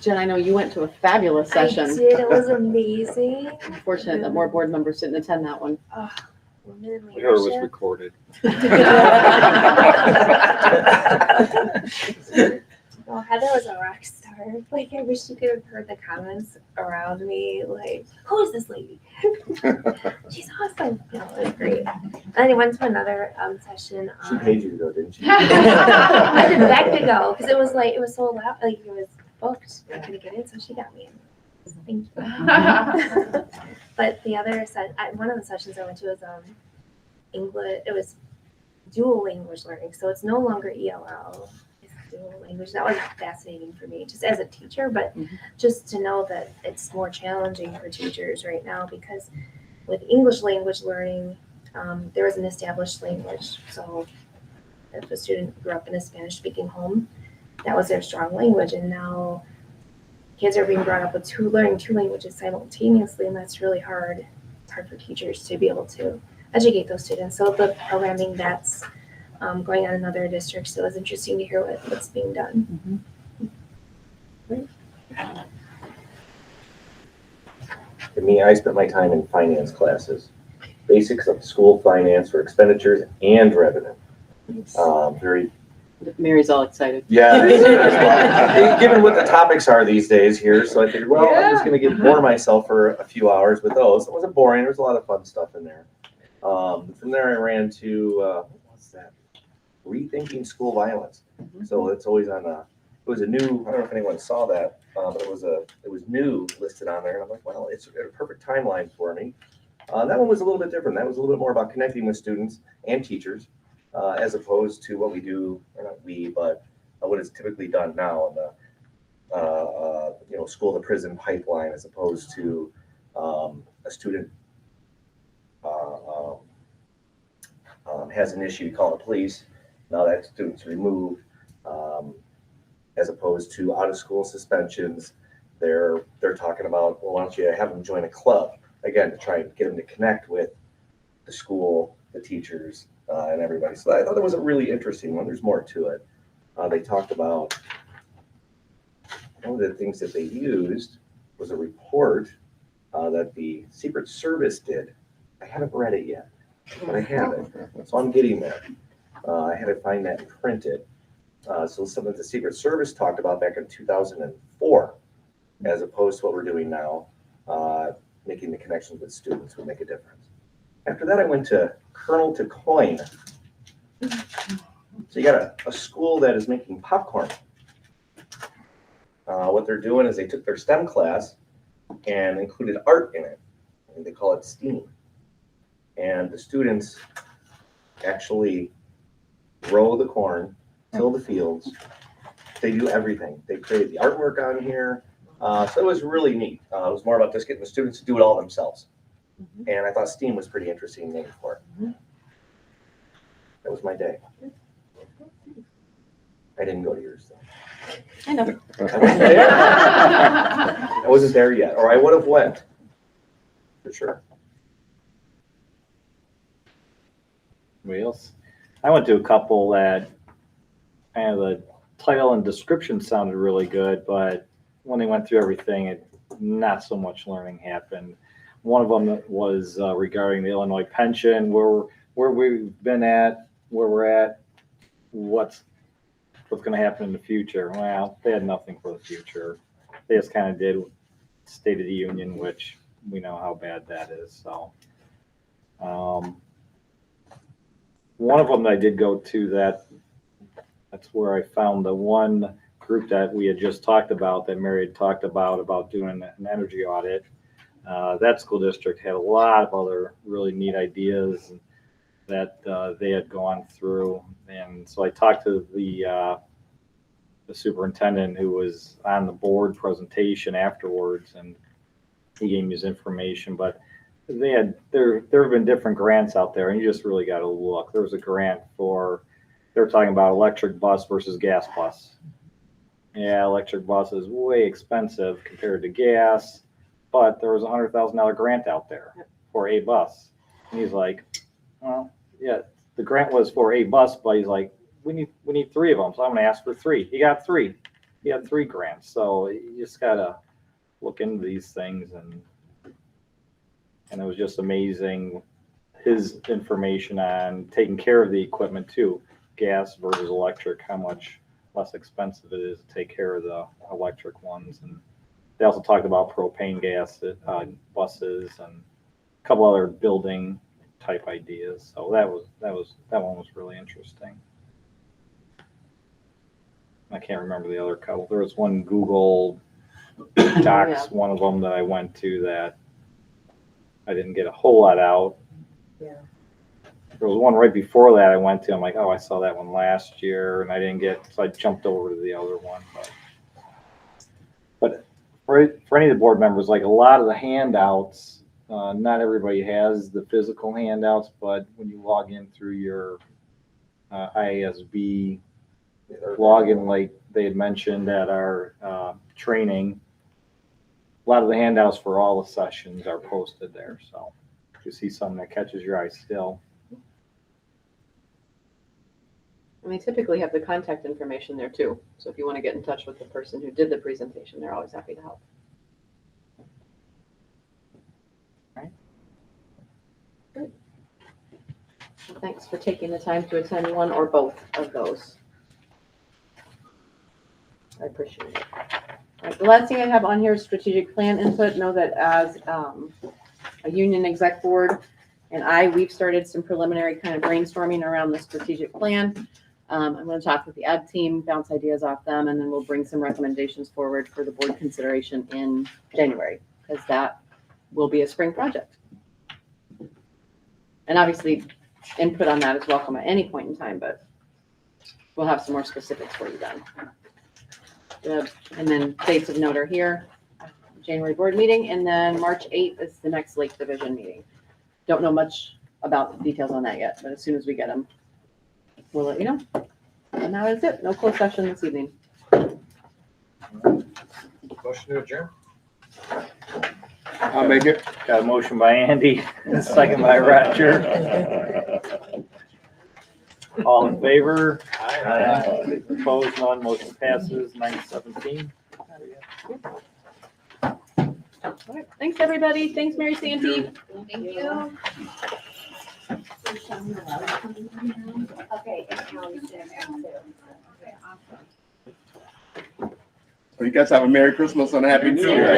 Jen, I know you went to a fabulous session. I did. It was amazing. Unfortunate that more board members didn't attend that one. Women in We heard it was leadership. recorded. Well, Heather was a rock star. Like, I wish you could have heard the comments around me. Like, who is this lady? She's awesome. No, it was great. And then I went to another session. She paid you to go, didn't she? I did beg to go because it was so loud. Like, it was booked. I couldn't get in, so she got me in. Thank you. But the other one of the sessions I went to was English. It was dual language learning, so it's no longer ELL. It's dual language. That was fascinating for me, just as a teacher, but just to know that it's more challenging for teachers right now because with English language learning, there was an established language. So if a student grew up in a Spanish-speaking home, that was their strong language, and now kids are being brought up with learning two languages simultaneously, and that's really hard. It's hard for teachers to be able to educate those students. So the programming that's going on in other districts, so it was interesting to hear what's being done. For me, I spent my time in finance classes, basics of school finance for expenditures and revenue. Very. Mary's all excited. Yeah. Given what the topics are these days here, so I figured, well, I'm just going to bore myself for a few hours with those. It wasn't boring. There was a lot of fun stuff in there. From there, I ran to what's that? Rethinking School Violence. So it's always on it was a new. I don't know if anyone saw that, but it was new listed on there, and I'm like, well, it's a perfect timeline for me. That one was a little bit different. That was a little bit more about connecting with students and teachers. As opposed to what we do, or not we, but what is typically done now in the school to prison pipeline, as opposed to a student has an issue, you call the police. Now that student's removed, as opposed to out of school suspensions. They're talking about, well, why don't you have them join a club again to try and get them to connect with the school, the teachers. And everybody. So I thought that was a really interesting one. There's more to it. They talked about one of the things that they used was a report that the Secret Service did. I haven't read it yet, but I have it. So I'm getting there. I had to find that and print it. So something that the Secret Service talked about back in 2004, as opposed to what we're doing now, making the connections with students would make a difference. After that, I went to Kernel to Coin. So you got a school that is making popcorn. What they're doing is they took their STEM class and included art in it. And they call it STEAM. And the students actually grow the corn, till the fields. They do everything. They created the artwork on here. So it was really neat. It was more about just getting the students to do it all themselves. And I thought STEAM was pretty interesting name for it. That was my day. I didn't go to yours though. I know. I wasn't there. I wasn't there yet, or I would have went for sure. Anybody else? I went to a couple that kind of the title and description sounded really good, but when they went through everything, not so much learning happened. One of them was regarding the Illinois pension, where we've been at, where we're at, what's going to happen in the future. Well, they had nothing for the future. They just kind of did State of the Union, which we know how bad that is. So one of them I did go to that's where I found the one group that we had just talked about, that Mary had talked about doing an energy audit. That school district had a lot of other really neat ideas that they had gone through. And so I talked to the superintendent who was on the board presentation afterwards, and he gave me his information. But there have been different grants out there, and you just really got to look. There was a grant they were talking about electric bus versus gas bus. Yeah, electric bus is way expensive compared to gas, but there was a $100,000 grant out there for a bus. And he's like, well, yeah, the grant was for a bus, but he's like, we need 3 of them, so I'm gonna ask for 3. He got 3. He had 3 grants, so you just gotta look into these things, and it was just amazing his information on taking care of the equipment too, gas versus electric, how much less expensive it is to take care of the electric ones. And they also talked about propane gas buses and a couple other building type ideas. So that one was really interesting. I can't remember the other couple. There was one Google Docs, one of them that I went to that I didn't get a whole lot out. Yeah. There was one right before that I went to. I'm like, oh, I saw that one last year, and I didn't get, so I jumped over to the other one. But for any of the board members, like a lot of the handouts, not everybody has the physical handouts, but when you log in through your IASB login, like they had mentioned at our training, a lot of the handouts for all the sessions are posted there. So if you see something that catches your eye still. And they typically have the contact information there too. So if you want to get in touch with the person who did the presentation, they're always happy to help. All right. Good. Well, thanks for taking the time to attend one or both of those. I appreciate it. All right, the last thing I have on here is strategic plan input. Know that as a union exec board and we've started some preliminary kind of brainstorming around the strategic plan. I'm going to talk with the ed team, bounce ideas off them, and then we'll bring some recommendations forward for the board consideration in January, because that will be a spring project. And obviously, input on that is welcome at any point in time, but we'll have some more specifics for you then. And then dates of note are here, January board meeting, and then March 8th is the next Lake Division meeting. Don't know much about the details on that yet, but as soon as we get them, we'll let you know. And that is it. No closed session this evening. Motion to adjourn. I'll make it. Got a motion by Andy, second by Roger. All in favor? Aye. Opposed, none, motion passes, 9:17. All right. Thanks, everybody. Thanks, Mary Santy. Thank you. Okay, and Kelly's there now too. So you guys have a Merry Christmas and a Happy New Year.